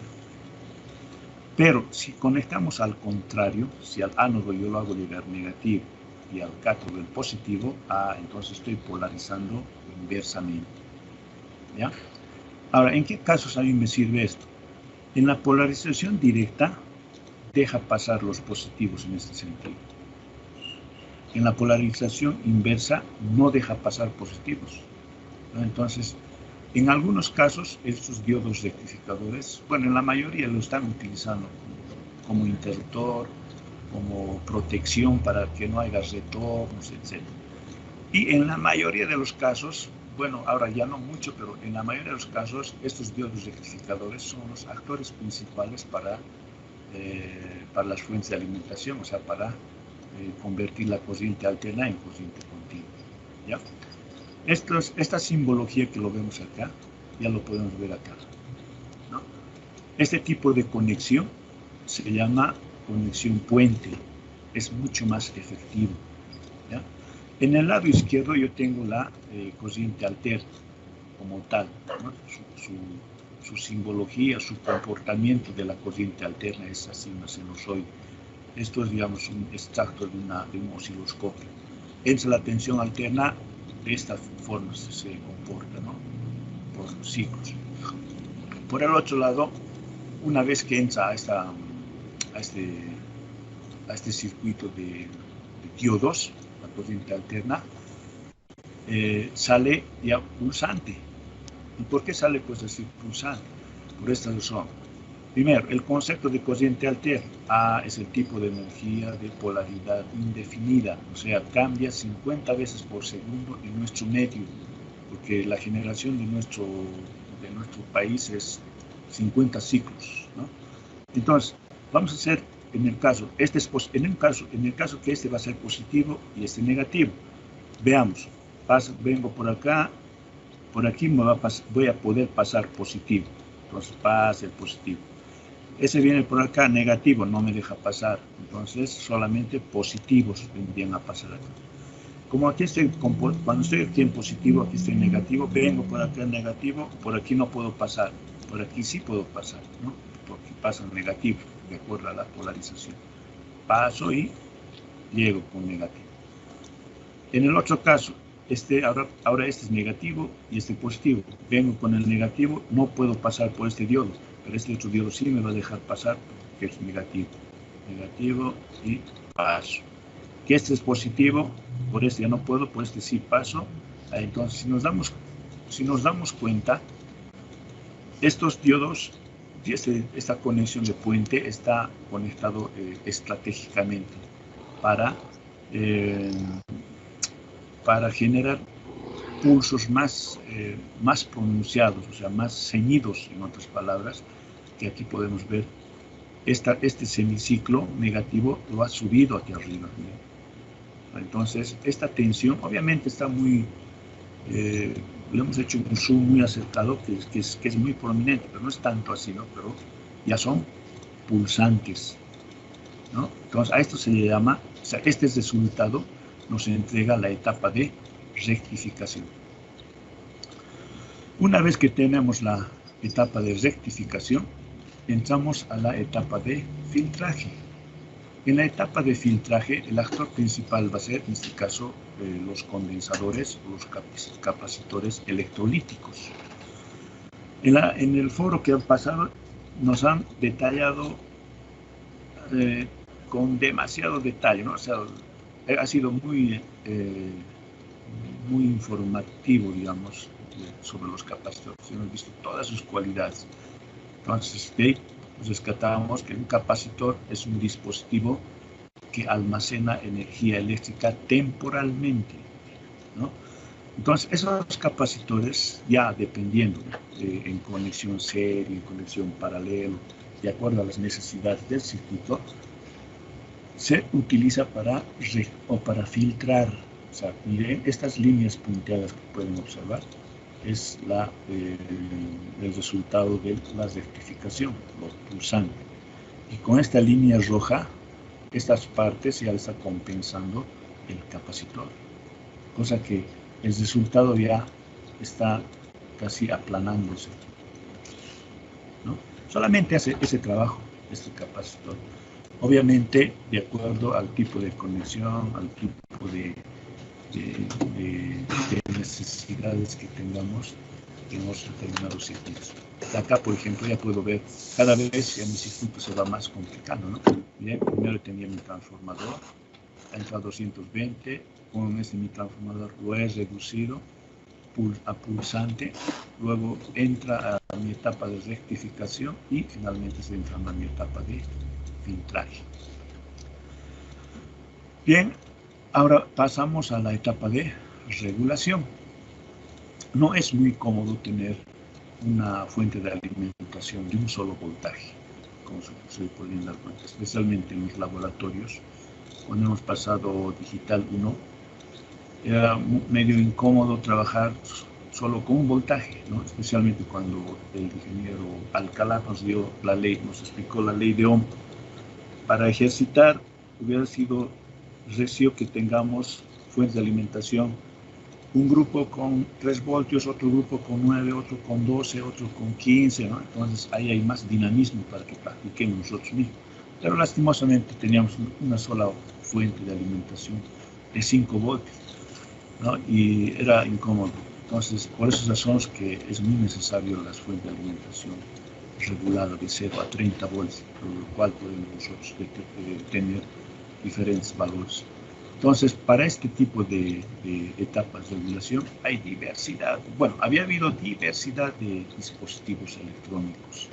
Pero si conectamos al contrario, si al ánodo yo lo hago llegar negativo y al cátodo el positivo, entonces estoy polarizando inversamente. ¿Ya? Ahora, ¿en qué casos a mí me sirve esto? En la polarización directa, deja pasar los positivos en este sentido. En la polarización inversa, no deja pasar positivos, ¿no? Entonces, en algunos casos, estos diodos rectificadores, bueno, en la mayoría lo están utilizando como interruptor, como protección para que no haya retornos, etc. Y en la mayoría de los casos, bueno, ahora ya no mucho, pero en la mayoría de los casos, estos diodos rectificadores son los actores principales para las fuentes de alimentación, o sea, para convertir la corriente alterna en corriente continua, ¿ya? Esta simbología que lo vemos acá, ya lo podemos ver acá, ¿no? Este tipo de conexión se llama conexión puente, es mucho más efectivo, ¿ya? En el lado izquierdo yo tengo la corriente alterna como tal, ¿no? Su simbología, su comportamiento de la corriente alterna es así, una sinusoide. Esto es, digamos, un extracto de un osciloscopio. Entra la tensión alterna, de esta forma se comporta, ¿no? Por ciclos. Por el otro lado, una vez que entra a este circuito de diodos, la corriente alterna, sale ya pulsante. ¿Y por qué sale pues así pulsante? Por esta razón. Primero, el concepto de corriente alterna. Es el tipo de energía de polaridad indefinida, o sea, cambia 50 veces por segundo en nuestro medio, porque la generación de nuestro país es 50 ciclos, ¿no? Entonces, vamos a hacer en el caso que este va a ser positivo y este negativo. Veamos, vengo por acá, por aquí voy a poder pasar positivo, entonces pasa el positivo. Ese viene por acá negativo, no me deja pasar, entonces solamente positivos vendrían a pasar acá. como aquí estoy, cuando estoy aquí en positivo, aquí estoy en negativo, vengo por acá en negativo, por aquí no puedo pasar, por aquí sí puedo pasar, ¿no? Porque pasa en negativo, de acuerdo a la polarización. Paso y llego con negativo. En el otro caso, ahora este es negativo y este positivo. Vengo con el negativo, no puedo pasar por este diodo, pero este otro diodo sí me va a dejar pasar, que es negativo. Negativo y paso. Que este es positivo, por este ya no puedo, por este sí paso. Entonces, si nos damos cuenta, estos diodos, esta conexión de puente está conectado estratégicamente para generar pulsos más pronunciados, o sea, más ceñidos, en otras palabras, que aquí podemos ver. Este semiciclo negativo lo ha subido hacia arriba. Entonces, esta tensión obviamente está muy, le hemos hecho un zoom muy acercado, que es muy prominente, pero no es tanto así, ¿no? Pero ya son pulsantes, ¿no? Entonces, a esto se le llama, o sea, este resultado nos entrega la etapa de rectificación. Una vez que tenemos la etapa de rectificación, entramos a la etapa de filtraje. En la etapa de filtraje, el actor principal va a ser, en este caso, los condensadores o los capacitores electrolíticos. En el foro que han pasado, nos han detallado con demasiado detalle, ¿no? O sea, ha sido muy informativo, digamos, sobre los capacitores. Hemos visto todas sus cualidades. Entonces, rescatamos que un capacitor es un dispositivo que almacena energía eléctrica temporalmente, ¿no? Entonces, esos capacitores, ya dependiendo en conexión serie, en conexión paralelo, de acuerdo a las necesidades del circuito, se utiliza para filtrar. O sea, miren, estas líneas punteadas que pueden observar es el resultado de la rectificación, los pulsantes. Y con esta línea roja, estas partes ya está compensando el capacitor, cosa que el resultado ya está casi aplanándose, ¿no? Solamente hace ese trabajo este capacitor. Obviamente, de acuerdo al tipo de conexión, al tipo de necesidades que tengamos en los determinados circuitos. Acá, por ejemplo, ya puedo ver, cada vez mi circuito se va más complicando, ¿no? Bien, primero tenía mi transformador, entra a 220, con mi transformador lo he reducido a pulsante, luego entra a mi etapa de rectificación y finalmente se entra a mi etapa de filtraje. Bien, ahora pasamos a la etapa de regulación. No es muy cómodo tener una fuente de alimentación de un solo voltaje, como se podrían dar cuenta, especialmente en los laboratorios. Cuando hemos pasado digital 1, era medio incómodo trabajar solo con un voltaje, ¿no? Especialmente cuando el ingeniero Alcalá nos explicó la ley de Ohm. Para ejercitar hubiera sido recio que tengamos fuentes de alimentación, un grupo con 3 voltios, otro grupo con 9, otro con 12, otro con 15, ¿no? Entonces ahí hay más dinamismo para que practiquemos nosotros mismos. Pero lastimosamente teníamos una sola fuente de alimentación de 5 voltios, ¿no? Y era incómodo. Entonces, por esas razones que es muy necesario las fuentes de alimentación regulada de 0 a 30 voltios, por lo cual podemos nosotros tener diferentes valores. Entonces, para este tipo de etapas de regulación hay diversidad. Bueno, había habido diversidad de dispositivos electrónicos.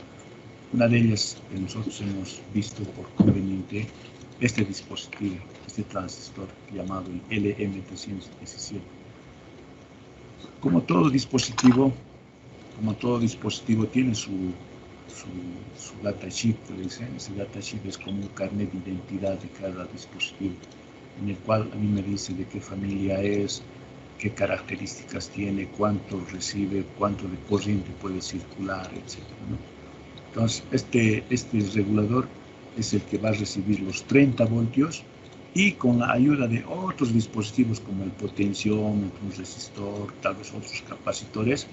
Una de ellas que nosotros hemos visto por conveniente, este dispositivo, este transistor llamado el LM317. Como todo dispositivo tiene su datasheet, que le dicen. Ese datasheet es como un carnet de identidad de cada dispositivo, en el cual a mí me dice de qué familia es, qué características tiene, cuánto recibe, cuánto de corriente puede circular, etc., ¿no? Entonces, este regulador es el que va a recibir los 30 voltios y con la ayuda de otros dispositivos como el potenciómetro, un resistor, tal vez otros capacitores,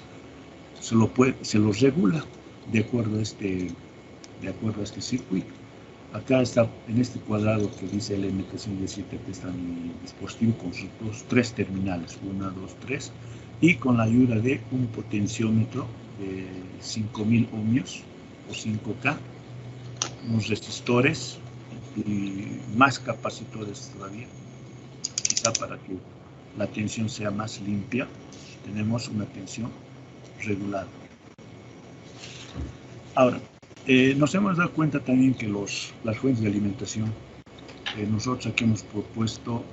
se los regula de acuerdo a este circuito. Acá está, en este cuadrado que dice LM317, que está mi dispositivo con sus tres terminales, 1, 2, 3, y con la ayuda de un potenciómetro de 5000 ohmios o 5K, unos resistores y más capacitores todavía, quizá para que la tensión sea más limpia. Tenemos una tensión regulada. Ahora, nos hemos dado cuenta también que las fuentes de alimentación, nosotros aquí hemos propuesto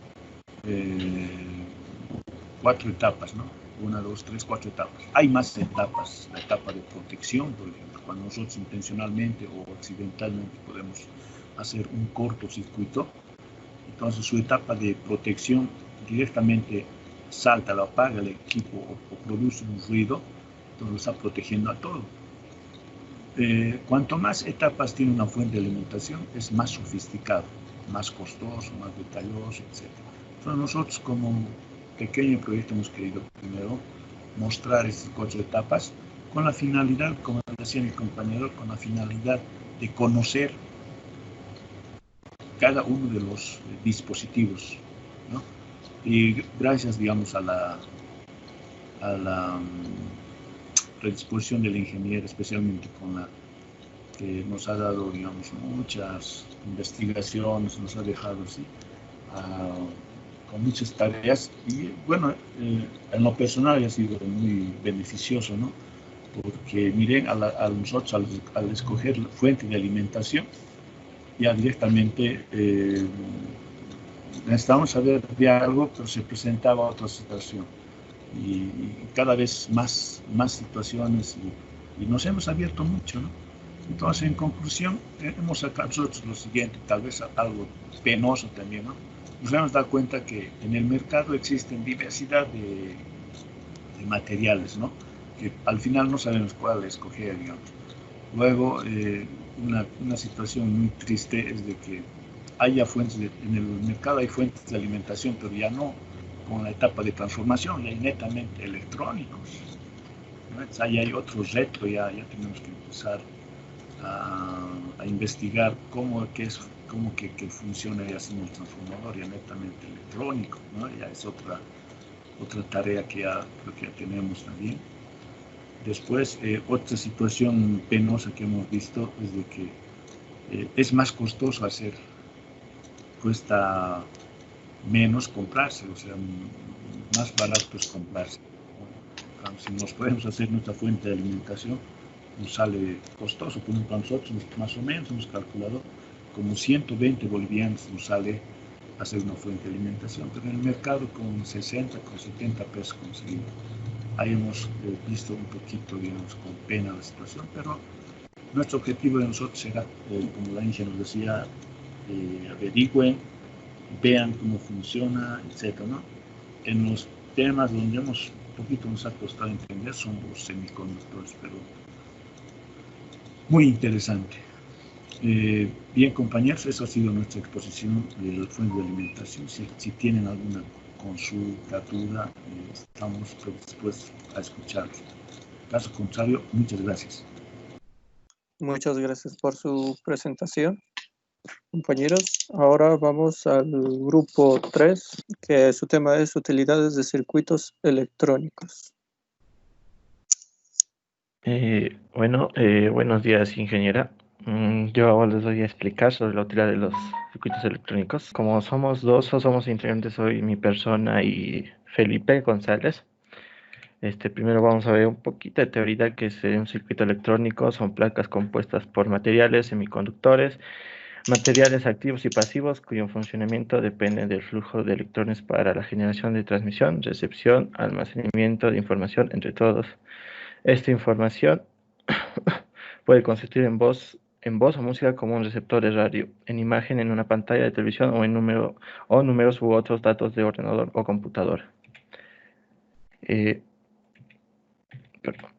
4 etapas, ¿no? 1, 2, 3, 4 etapas. Hay más etapas. La etapa de protección, por ejemplo, cuando nosotros intencionalmente o accidentalmente podemos hacer un cortocircuito, entonces su etapa de protección directamente salta, lo apaga el equipo o produce un ruido, entonces lo está protegiendo a todo. Cuanto más etapas tiene una fuente de alimentación, es más sofisticado, más costoso, más detalloso, etc. Entonces nosotros como pequeño proyecto hemos querido primero mostrar estas 4 etapas con la finalidad, como decía mi compañero, con la finalidad de conocer cada uno de los dispositivos, ¿no? Y gracias, digamos, a la predisposición del ingeniero, especialmente con la que nos ha dado, digamos, muchas investigaciones, nos ha dejado así, con muchas tareas, y bueno, en lo personal ha sido muy beneficioso, ¿no? Porque miren, nosotros al escoger la fuente de alimentación, ya directamente necesitamos saber de algo, pero se presentaba otra situación. Y cada vez más situaciones y nos hemos abierto mucho, ¿no? Entonces, en conclusión, hemos sacado nosotros lo siguiente, tal vez algo penoso también, ¿no? Nos hemos dado cuenta que en el mercado existen diversidad de materiales, ¿no? Que al final no sabemos cuál escoger, digamos. Luego, una situación muy triste es de que haya fuentes, en el mercado hay fuentes de alimentación, pero ya no con la etapa de transformación, ya hay netamente electrónicos, ¿no? Entonces, ahí hay otro reto, ya tenemos que empezar a investigar cómo que funciona ya sin el transformador, ya netamente electrónico, ¿no? Ya es otra tarea que creo que ya tenemos también. Después, otra situación penosa que hemos visto es de que es más costoso hacer, cuesta menos comprarse, o sea, más barato es comprarse. Si nos podemos hacer nuestra fuente de alimentación, nos sale costoso. Por ejemplo, nosotros más o menos hemos calculado como 120 bolivianos nos sale hacer una fuente de alimentación, pero en el mercado con 60, con 70 pesos conseguimos. Ahí hemos visto un poquito, digamos, con pena la situación, pero nuestro objetivo de nosotros será, como la Inge nos decía, averigüen, vean cómo funciona, etc., ¿no? En los temas donde un poquito nos ha costado entender son los semiconductores, pero muy interesante. Bien, compañeros, eso ha sido nuestra exposición del fuente de alimentación. Si tienen alguna consulta, duda, estamos dispuestos a escucharlos. Caso contrario, muchas gracias. Muchas gracias por su presentación, compañeros. Ahora vamos al grupo 3, que su tema es utilidades de circuitos electrónicos. Buenos días, ingeniera. Yo ahora les voy a explicar sobre la utilidad de los circuitos electrónicos. Como somos dos o somos integrantes, soy mi persona y Felipe González. Primero vamos a ver un poquito de teoría que es un circuito electrónico. Son placas compuestas por materiales, semiconductores, materiales activos y pasivos cuyo funcionamiento depende del flujo de electrones para la generación de transmisión, recepción, almacenamiento de información entre todos. Esta información puede consistir en voz o música como un receptor de radio, en imagen en una pantalla de televisión o en números u otros datos de ordenador o computadora. Perdón.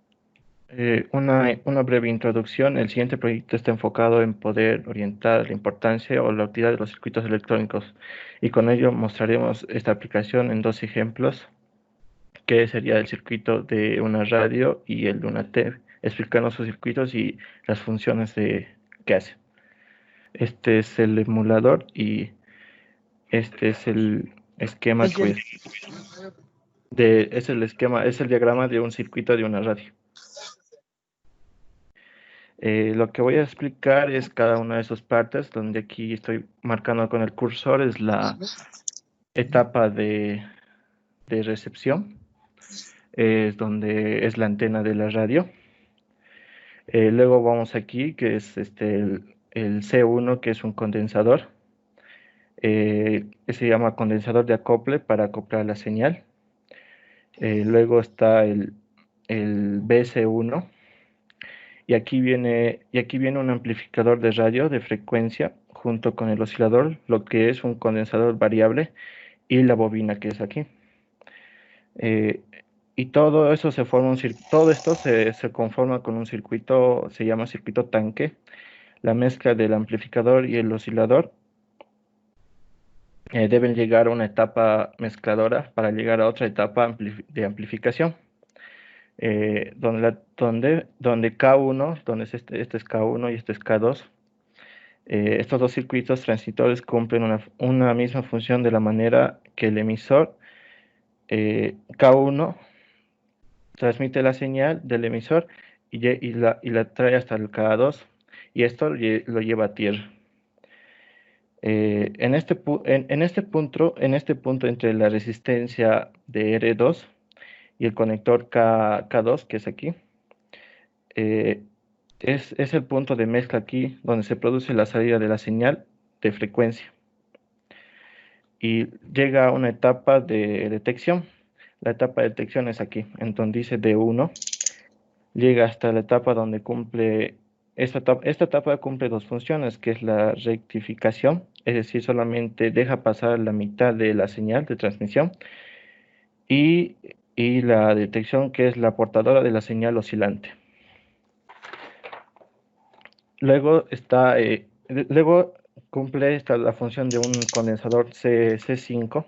Una breve introducción. El siguiente proyecto está enfocado en poder orientar la importancia o la utilidad de los circuitos electrónicos, y con ello mostraremos esta aplicación en dos ejemplos, que sería el circuito de una radio y el de una TV, explicando sus circuitos y las funciones que hace. Este es el emulador y este es el esquema es el diagrama de un circuito de una radio. Lo que voy a explicar es cada una de sus partes, donde aquí estoy marcando con el cursor, es la etapa de recepción, es donde es la antena de la radio. Luego vamos aquí, que es el C1, que es un condensador. Se llama condensador de acople para acoplar la señal. Luego está el BC1. Y aquí viene un amplificador de radio de frecuencia junto con el oscilador, lo que es un condensador variable, y la bobina que es aquí. Y todo eso todo esto se conforma con un circuito, se llama circuito tanque. La mezcla del amplificador y el oscilador deben llegar a una etapa mezcladora para llegar a otra etapa de amplificación. Donde K1, donde es este es K1 y este es K2, estos dos circuitos transitores cumplen una misma función, de la manera que el emisor K1 transmite la señal del emisor y la trae hasta el K2, y esto lo lleva a tierra. En este punto entre la resistencia de R2 y el conector K2, que es aquí, es el punto de mezcla aquí, donde se produce la salida de la señal de frecuencia y llega a una etapa de detección. La etapa de detección es aquí, en donde dice D1, llega hasta la etapa donde cumple, esta etapa cumple dos funciones, que es la rectificación, es decir, solamente deja pasar la mitad de la señal de transmisión, y la detección, que es la portadora de la señal oscilante. Luego cumple la función de un condensador C5,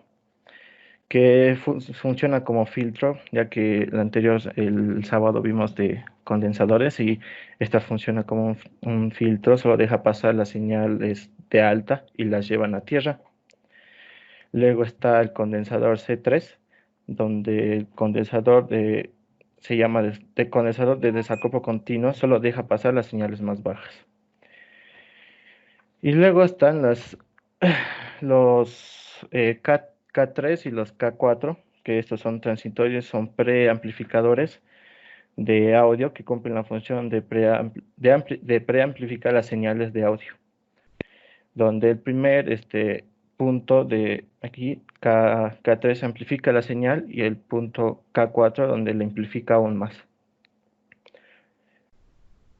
que funciona como filtro, ya que el sábado vimos de condensadores, y esta funciona como un filtro, solo deja pasar las señales de alta y las llevan a tierra. Luego está el condensador C3, donde el condensador se llama de condensador de desacoplo continuo, solo deja pasar las señales más bajas. Y luego están los K3 y los K4, que estos son transitorios, son preamplificadores de audio que cumplen la función de preamplificar las señales de audio. Donde el primer punto de aquí, K3, amplifica la señal, y el punto K4 donde la amplifica aún más.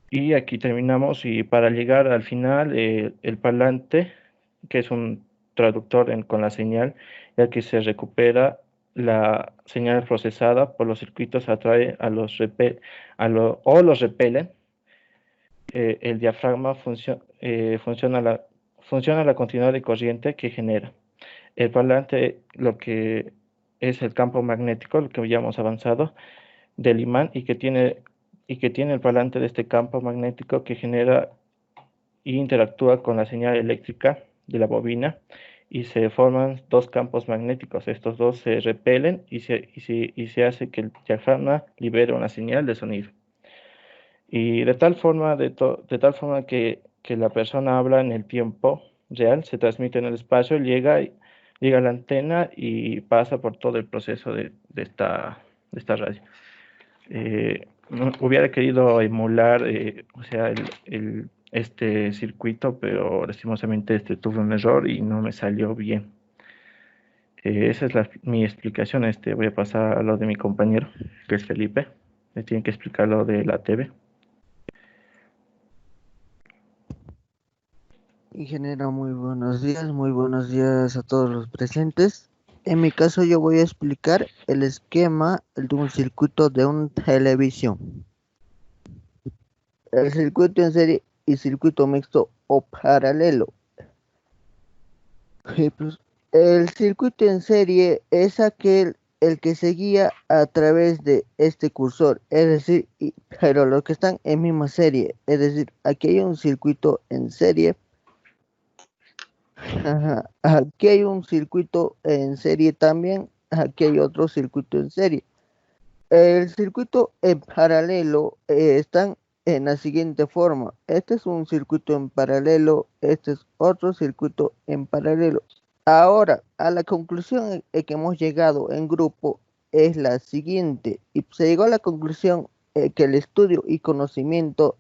Y aquí terminamos, y para llegar al final, el parlante, que es un traductor con la señal, ya que se recupera la señal procesada por los circuitos, atrae los repelen. El diafragma funciona la continuidad de corriente que genera. El parlante, lo que es el campo magnético, lo que ya hemos avanzado, del imán, y que tiene el parlante de este campo magnético que genera y interactúa con la señal eléctrica de la bobina, y se forman dos campos magnéticos. Estos dos se repelen y se hace que el diafragma libere una señal de sonido. Y de tal forma que la persona habla en el tiempo real, se transmite en el espacio, llega a la antena y pasa por todo el proceso de esta radio. Hubiera querido emular este circuito, pero lastimosamente tuve un error y no me salió bien. Esa es mi explicación. Voy a pasar a lo de mi compañero, que es Felipe. Le tiene que explicar lo de la TV. Ingeniero, muy buenos días a todos los presentes. En mi caso yo voy a explicar el esquema de un circuito de una televisión. el circuito en serie y circuito mixto o paralelo. Pues, el circuito en serie es aquel el que se guía a través de este cursor, es decir, pero los que están en misma serie, es decir, aquí hay un circuito en serie. Ajá, aquí hay un circuito en serie también, aquí hay otro circuito en serie. El circuito en paralelo están en la siguiente forma. Este es un circuito en paralelo, este es otro circuito en paralelo. Ahora, a la conclusión que hemos llegado en grupo es la siguiente. Y se llegó a la conclusión que el estudio y conocimiento,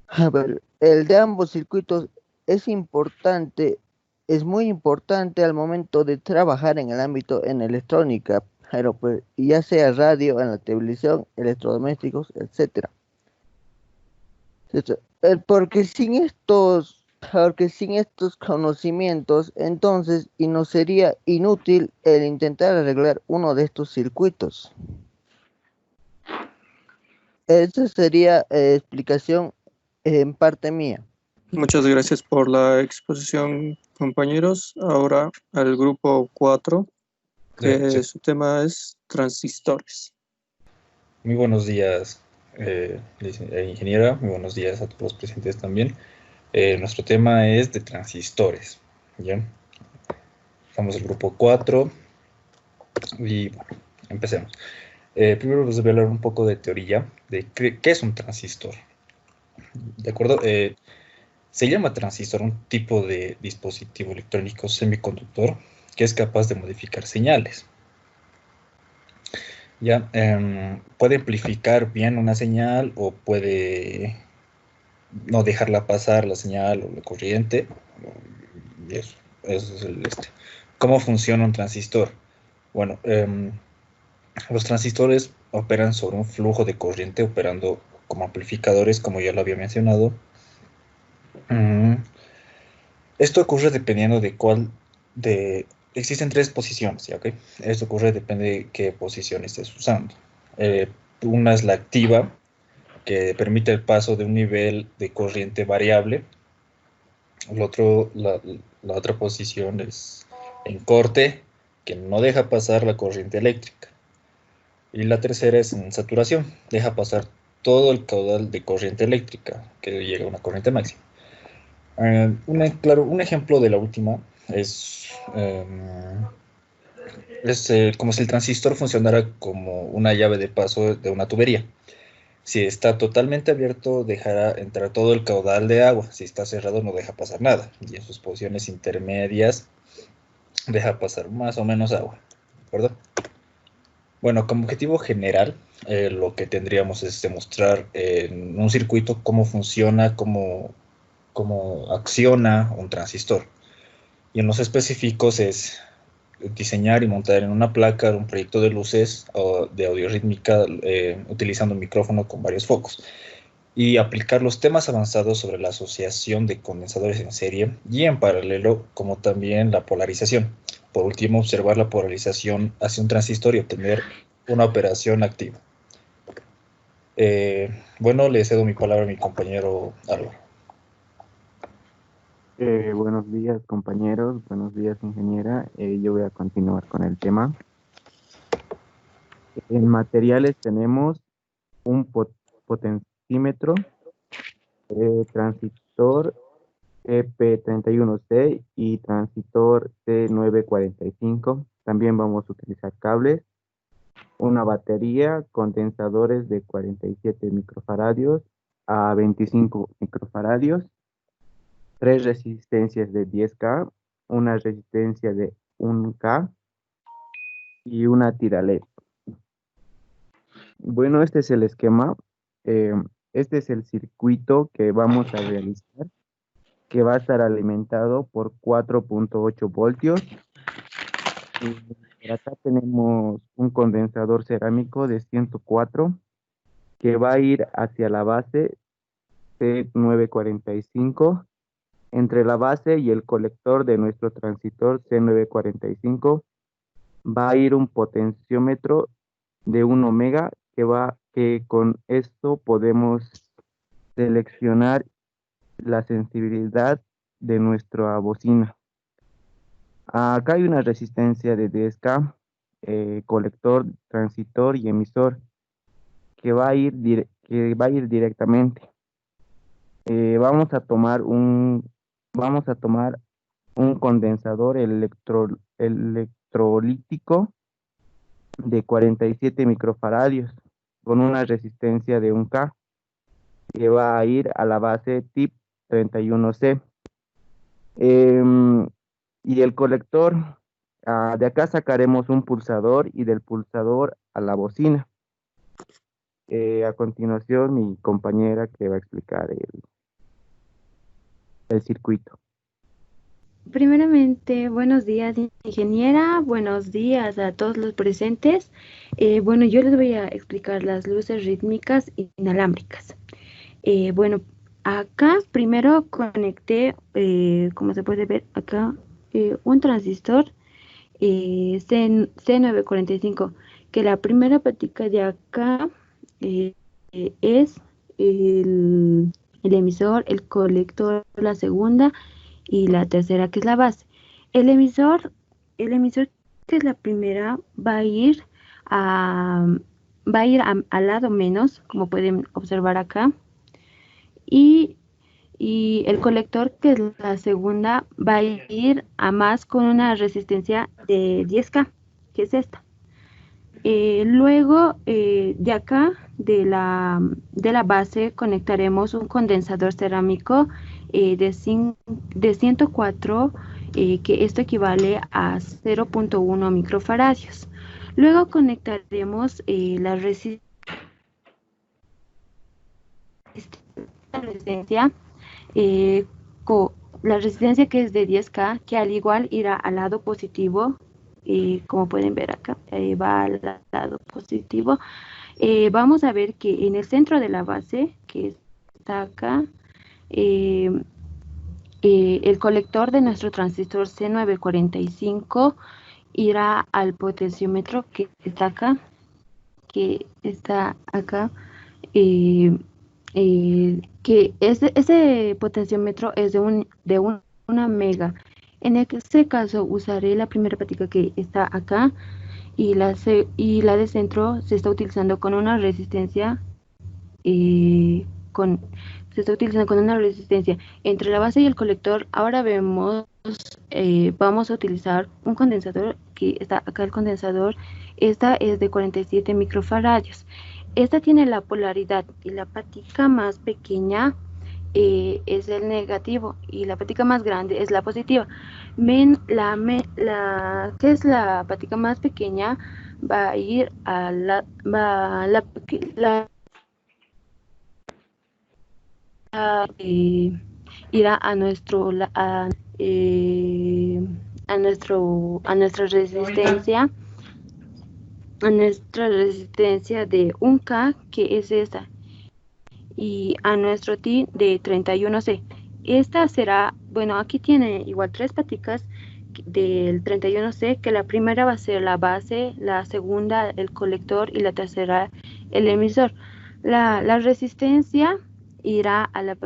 a ver, el de ambos circuitos es importante, es muy importante al momento de trabajar en el ámbito en electrónica, pero pues ya sea radio, en la televisión, electrodomésticos, etcétera. Porque sin estos conocimientos, entonces, y nos sería inútil el intentar arreglar uno de estos circuitos. Esa sería explicación en parte mía. Muchas gracias por la exposición, compañeros. Ahora al grupo 4, que Sí. su tema es transistores. Muy buenos días, ingeniera. Muy buenos días a todos los presentes también. Nuestro tema es de transistores. ¿Ya? Estamos en el grupo 4 y bueno, empecemos. Primero les voy a hablar un poco de teoría de qué es un transistor. ¿De acuerdo? Se llama transistor un tipo de dispositivo electrónico semiconductor que es capaz de modificar señales. Ya, puede amplificar bien una señal o puede no dejarla pasar la señal o la corriente. Y eso es el ¿Cómo funciona un transistor? Bueno, los transistores operan sobre un flujo de corriente operando como amplificadores, como ya lo había mencionado. Esto ocurre dependiendo de existen tres posiciones, ¿ya? ¿Okay? Esto ocurre depende de qué posición estés usando. Una es la activa, que permite el paso de un nivel de corriente variable. La otra posición es en corte, que no deja pasar la corriente eléctrica. Y la tercera es en saturación, deja pasar todo el caudal de corriente eléctrica, que llega a una corriente máxima. Un ejemplo de la última es como si el transistor funcionara como una llave de paso de una tubería. Si está totalmente abierto, dejará entrar todo el caudal de agua. Si está cerrado, no deja pasar nada. Y en sus posiciones intermedias, deja pasar más o menos agua. ¿De acuerdo? Bueno, como objetivo general, lo que tendríamos es demostrar en un circuito cómo funciona, cómo acciona un transistor. Y en los específicos es diseñar y montar en una placa un proyecto de luces o de audio rítmica utilizando un micrófono con varios focos y aplicar los temas avanzados sobre la asociación de condensadores en serie y en paralelo, como también la polarización. Por último, observar la polarización hacia un transistor y obtener una operación activa. Bueno, le cedo mi palabra a mi compañero Álvaro. Buenos días, compañeros. Buenos días, ingeniera. Yo voy a continuar con el tema. En materiales tenemos un potenciómetro, transistor EP31C y transistor C945. También vamos a utilizar cables, una batería, condensadores de 47 microfaradios a 25 microfaradios, 3 resistencias de 10K, una resistencia de 1K y una tira LED. Bueno, este es el esquema. Este es el circuito que vamos a realizar, que va a estar alimentado por 4.8 voltios. Y por acá tenemos un condensador cerámico de 104 que va a ir hacia la base C945. Entre la base y el colector de nuestro transistor C945 va a ir un potenciómetro de 1 ohms que va que con esto podemos seleccionar la sensibilidad de nuestra bocina. Acá hay una resistencia de 10K, colector, transistor y emisor, que va a ir directamente. Vamos a tomar un condensador electrolítico de 47 microfaradios con una resistencia de 1K, que va a ir a la base tip 31C. Y el colector, de acá sacaremos un pulsador y del pulsador a la bocina. A continuación, mi compañera que va a explicar el circuito. Primeramente, buenos días, ingeniera, buenos días a todos los presentes. Bueno, yo les voy a explicar las luces rítmicas inalámbricas. Bueno, acá primero conecté, como se puede ver acá, un transistor C945, que la primera patica de acá es el emisor, el colector, la segunda, y la tercera, que es la base. El emisor que es la primera, va a ir al lado menos, como pueden observar acá, y el colector, que es la segunda, va a ir a más con una resistencia de 10K, que es esta. Luego, de acá, de la base, conectaremos un condensador cerámico de 104, que esto equivale a 0.1 microfaradios. Luego conectaremos la resistencia que es de 10K, que al igual irá al lado positivo. Como pueden ver acá, va al lado positivo. Vamos a ver que en el centro de la base, que está acá, el colector de nuestro transistor C945 irá al potenciómetro que está acá, que ese potenciómetro es de una mega. En este caso usaré la primera patica que está acá, y la de centro se está utilizando con una resistencia entre la base y el colector. Ahora vemos, vamos a utilizar un condensador, que está acá el condensador. Esta es de 47 microfaradios. Esta tiene la polaridad, y la patica más pequeña es el negativo y la patica más grande es la positiva. Ven, que es la patica más pequeña, va a ir a irá a nuestra resistencia, de 1K, que es esta, y a nuestro T de 31C. Esta será, bueno, aquí tiene igual 3 paticas del 31C, que la primera va a ser la base, la segunda el colector y la tercera el emisor. La resistencia irá a la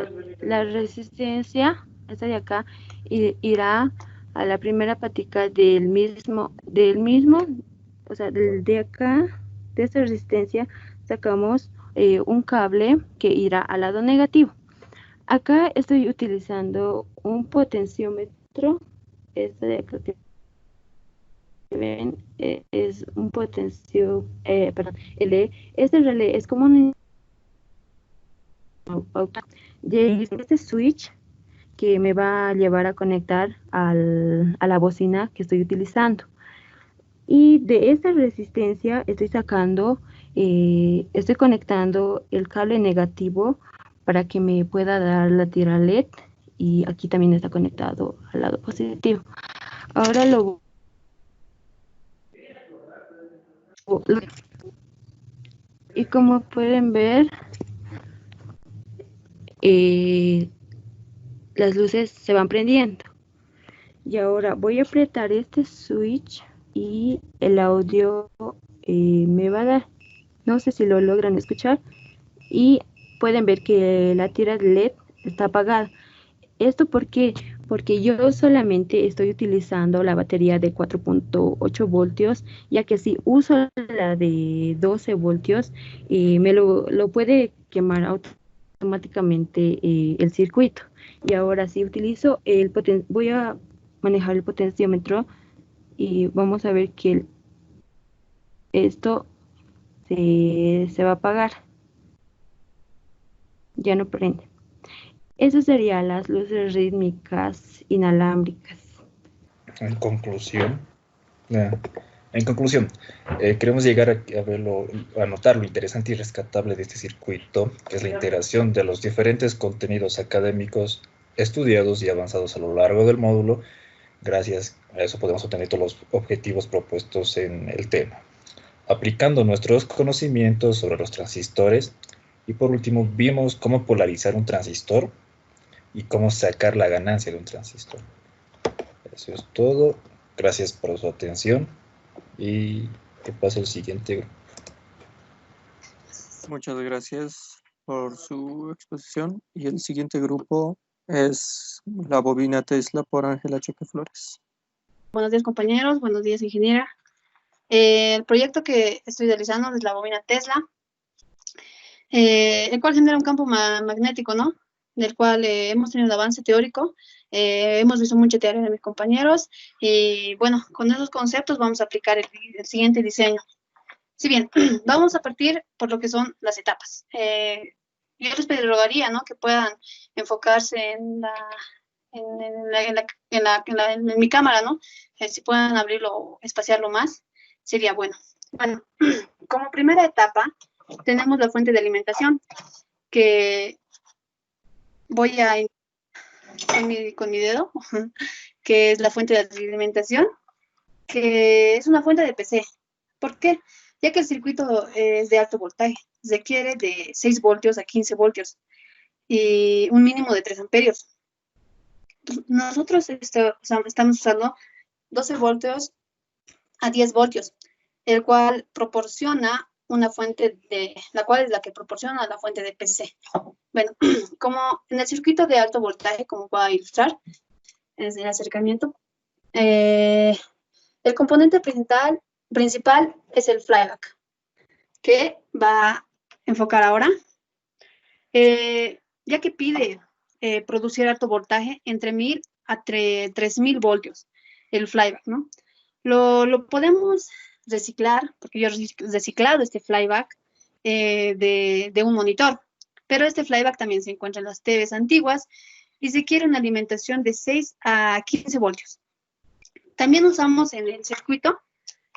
resistencia, esta de acá, irá a la primera patica del mismo, o sea, de acá, de esta resistencia, sacamos un cable que irá al lado negativo. Acá estoy utilizando un potenciómetro. Este de acá que ven es un este relé es como un este switch que me va a llevar a conectar a la bocina que estoy utilizando. Y de esta resistencia estoy conectando el cable negativo para que me pueda dar la tira LED, y aquí también está conectado al lado positivo. Ahora y como pueden ver, las luces se van prendiendo. Y ahora voy a apretar este switch y el audio me va a dar. No sé si lo logran escuchar. Y pueden ver que la tira de LED está apagada. ¿Esto por qué? Porque yo solamente estoy utilizando la batería de 4.8 voltios, ya que si uso la de 12 voltios, me lo puede quemar automáticamente el circuito. Y ahora si utilizo voy a manejar el potenciómetro y vamos a ver que esto se va a apagar. Ya no prende. Eso serían las luces rítmicas inalámbricas. En conclusión, queremos llegar a notar lo interesante y rescatable de este circuito, que es la integración de los diferentes contenidos académicos estudiados y avanzados a lo largo del módulo. Gracias a eso podemos obtener todos los objetivos propuestos en el tema, aplicando nuestros conocimientos sobre los transistores. Y por último, vimos cómo polarizar un transistor y cómo sacar la ganancia de un transistor. Eso es todo. Gracias por su atención. Y que pase el siguiente grupo. Muchas gracias por su exposición. Y el siguiente grupo es la bobina Tesla por Ángela Choque Flores. Buenos días, compañeros. Buenos días, ingeniera. El proyecto que estoy realizando es la bobina Tesla, el cual genera un campo magnético, ¿no? Del cual hemos tenido un avance teórico, hemos visto mucha teoría de mis compañeros, y bueno, con esos conceptos vamos a aplicar el siguiente diseño. Si bien, vamos a partir por lo que son las etapas. Yo les rogaría, ¿no?, que puedan enfocarse en mi cámara, ¿no? Si puedan abrirlo, espaciarlo más, sería bueno. Bueno, como primera etapa, tenemos la fuente de alimentación, que voy a con mi dedo, que es la fuente de alimentación, que es una fuente de PC. ¿Por qué? Ya que el circuito es de alto voltaje, requiere de 6 voltios a 15 voltios y un mínimo de 3 amperios. Nosotros estamos usando 12 voltios a 10 voltios, el cual proporciona una fuente la cual es la que proporciona la fuente de PC. Bueno, como en el circuito de alto voltaje, como puedo ilustrar en el acercamiento, el componente principal es el flyback, que va a enfocar ahora, ya que pide producir alto voltaje entre 1000 a 3000 voltios, el flyback, ¿no? Lo podemos reciclar, porque yo he reciclado este flyback de un monitor, pero este flyback también se encuentra en las TVs antiguas y se quiere una alimentación de 6 a 15 voltios. También usamos en el circuito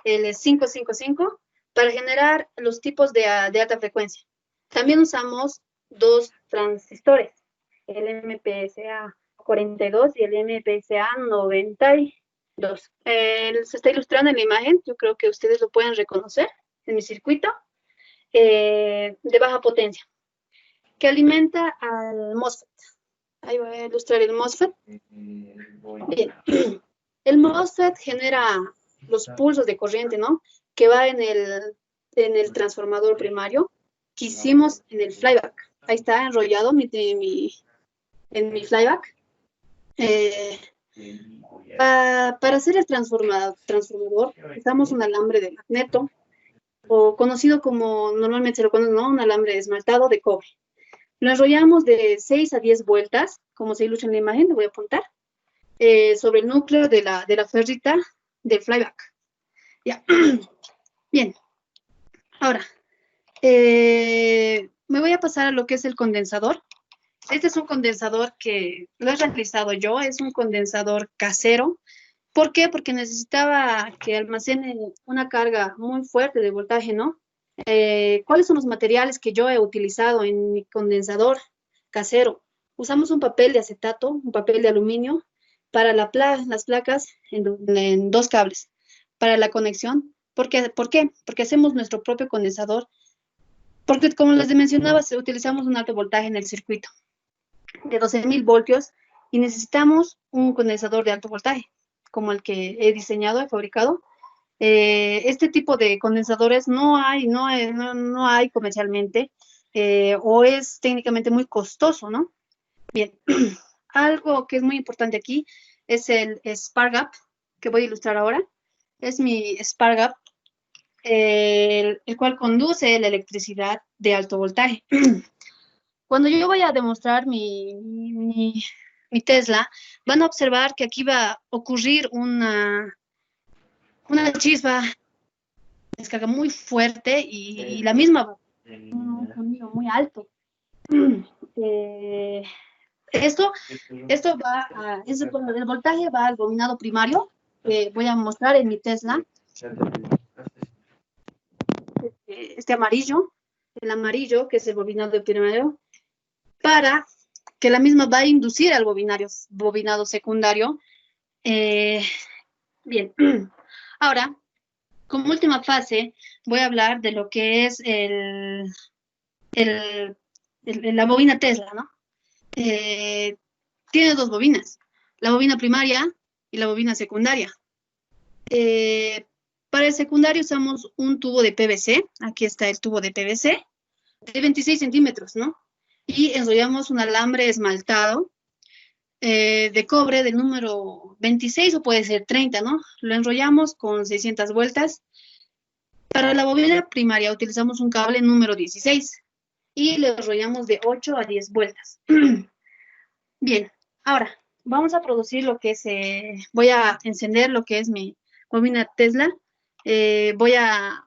el 555 para generar los tipos de alta frecuencia. También usamos 2 transistores, el MPSA 42 y el MPSA 92. Se está ilustrando en la imagen, yo creo que ustedes lo pueden reconocer en mi circuito de baja potencia, que alimenta al MOSFET. Ahí voy a ilustrar el MOSFET. Bien. El MOSFET genera los pulsos de corriente, ¿no?, que va en el transformador primario que hicimos en el flyback. Ahí está enrollado en mi flyback. Para hacer el transformador usamos un alambre de magneto, o conocido como normalmente se lo conoce, ¿no?, un alambre esmaltado de cobre. Lo enrollamos de 6 a 10 vueltas, como se ilustra en la imagen, le voy a apuntar, sobre el núcleo de la ferrita del flyback. Ya. Bien. Ahora, me voy a pasar a lo que es el condensador. Este es un condensador que lo he realizado yo, es un condensador casero. ¿Por qué? Porque necesitaba que almacene una carga muy fuerte de voltaje, ¿no? ¿Cuáles son los materiales que yo he utilizado en mi condensador casero? Usamos un papel de acetato, un papel de aluminio para las placas en 2 cables para la conexión. ¿Por qué? Porque hacemos nuestro propio condensador. Porque, como les mencionaba, utilizamos un alto voltaje en el circuito de 12.000 voltios y necesitamos un condensador de alto voltaje, como el que he diseñado, he fabricado, Este tipo de condensadores no hay comercialmente, o es técnicamente muy costoso, ¿no? Bien, algo que es muy importante aquí es el spark gap, que voy a ilustrar ahora. Es mi spark gap, el cual conduce la electricidad de alto voltaje. Cuando yo voy a demostrar mi Tesla, van a observar que aquí va a ocurrir una chispa, descarga muy fuerte y la misma un sonido muy alto. Esto va a, el voltaje va al bobinado primario, que voy a mostrar en mi Tesla. Este amarillo, el amarillo, que es el bobinado primario, para que la misma va a inducir al bobinado secundario. Bien, ahora, como última fase, voy a hablar de lo que es la bobina Tesla, ¿no? Tiene dos bobinas, la bobina primaria y la bobina secundaria. Para el secundario usamos un tubo de PVC, aquí está el tubo de PVC, de 26 centímetros, ¿no? Y enrollamos un alambre esmaltado de cobre del número 26 o puede ser 30, ¿no? Lo enrollamos con 600 vueltas. Para la bobina primaria utilizamos un cable número 16 y lo enrollamos de 8 a 10 vueltas. Bien, ahora vamos a producir lo que es, voy a encender lo que es mi bobina Tesla. Voy a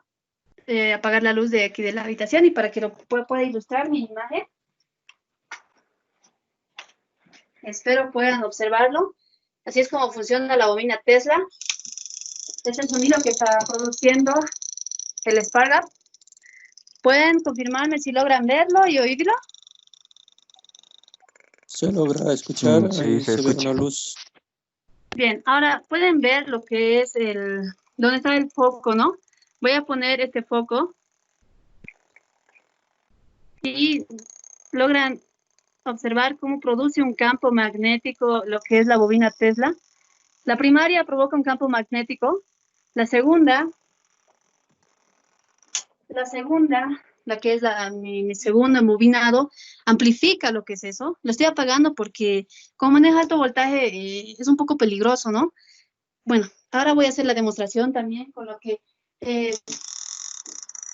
apagar la luz de aquí de la habitación y para que lo pueda ilustrar mi imagen. Espero puedan observarlo. Así es como funciona la bobina Tesla. Este es el sonido que está produciendo el spark gap. ¿Pueden confirmarme si logran verlo y oírlo? Se logra escuchar, Sí, ahí se se ve escucha. una luz. Bien, ahora pueden ver lo que es dónde está el foco, ¿no? Voy a poner este foco y logran observar cómo produce un campo magnético lo que es la bobina Tesla. La primaria provoca un campo magnético. La segunda, la que es mi segunda bobinado, amplifica lo que es eso. Lo estoy apagando porque como maneja alto voltaje es un poco peligroso, ¿no? Bueno, ahora voy a hacer la demostración también con lo que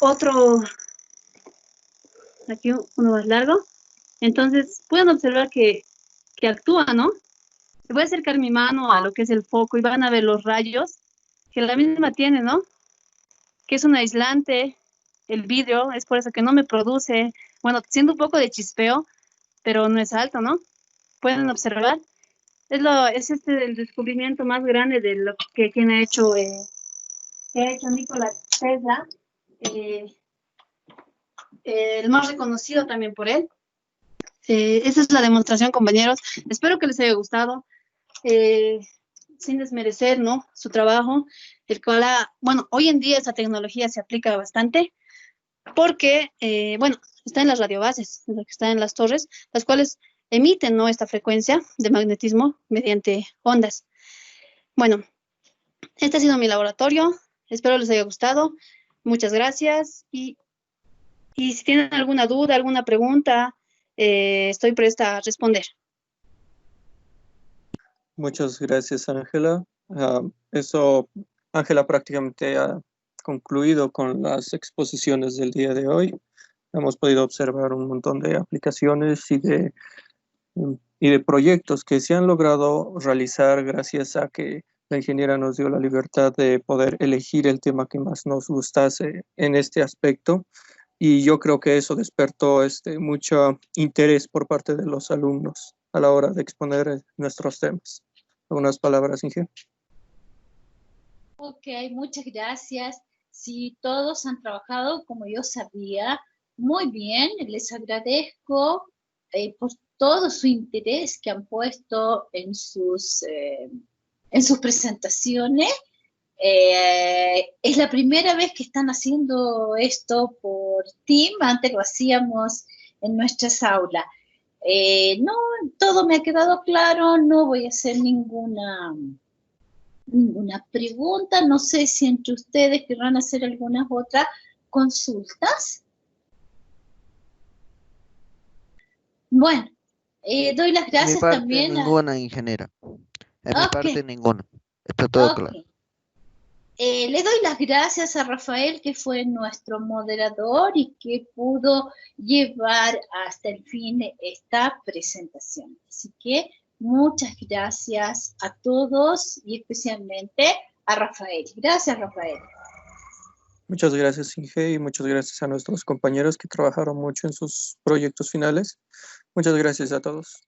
otro, aquí uno más largo. Entonces, pueden observar que actúa, ¿no? Voy a acercar mi mano a lo que es el foco y van a ver los rayos que la misma tiene, ¿no? Que es un aislante, el vidrio, es por eso que no me produce, bueno, siendo un poco de chispeo, pero no es alto, ¿no? Pueden observar. Es el descubrimiento más grande de lo que quien ha hecho Nikola Tesla, el más reconocido también por él. Esa es la demostración, compañeros. Espero que les haya gustado, sin desmerecer, ¿no?, su trabajo, el cual bueno, hoy en día esa tecnología se aplica bastante porque, bueno, está en las radiobases, está en las torres, las cuales emiten, ¿no?, esta frecuencia de magnetismo mediante ondas. Bueno, este ha sido mi laboratorio. Espero les haya gustado. Muchas gracias. Y si tienen alguna duda, alguna pregunta, estoy presta a responder. Muchas gracias, Ángela. Ángela prácticamente ha concluido con las exposiciones del día de hoy. Hemos podido observar un montón de aplicaciones y de proyectos que se han logrado realizar gracias a que la ingeniera nos dio la libertad de poder elegir el tema que más nos gustase en este aspecto. Y yo creo que eso despertó mucho interés por parte de los alumnos a la hora de exponer nuestros temas. ¿Algunas palabras, Inge? Ok, muchas gracias. Sí, todos han trabajado como yo sabía. Muy bien, les agradezco por todo su interés que han puesto en sus presentaciones. Es la primera vez que están haciendo esto por Team, antes lo hacíamos en nuestras aulas. No, todo me ha quedado claro, no voy a hacer ninguna ninguna pregunta. No sé si entre ustedes querrán hacer algunas otras consultas. Bueno, doy las gracias mi parte, también ninguna, ingeniera. En mi Ok. parte, ninguna. Está todo Ok. claro. Le doy las gracias a Rafael, que fue nuestro moderador y que pudo llevar hasta el fin esta presentación. Así que muchas gracias a todos y especialmente a Rafael. Gracias, Rafael. Muchas gracias, Inge, y muchas gracias a nuestros compañeros que trabajaron mucho en sus proyectos finales. Muchas gracias a todos.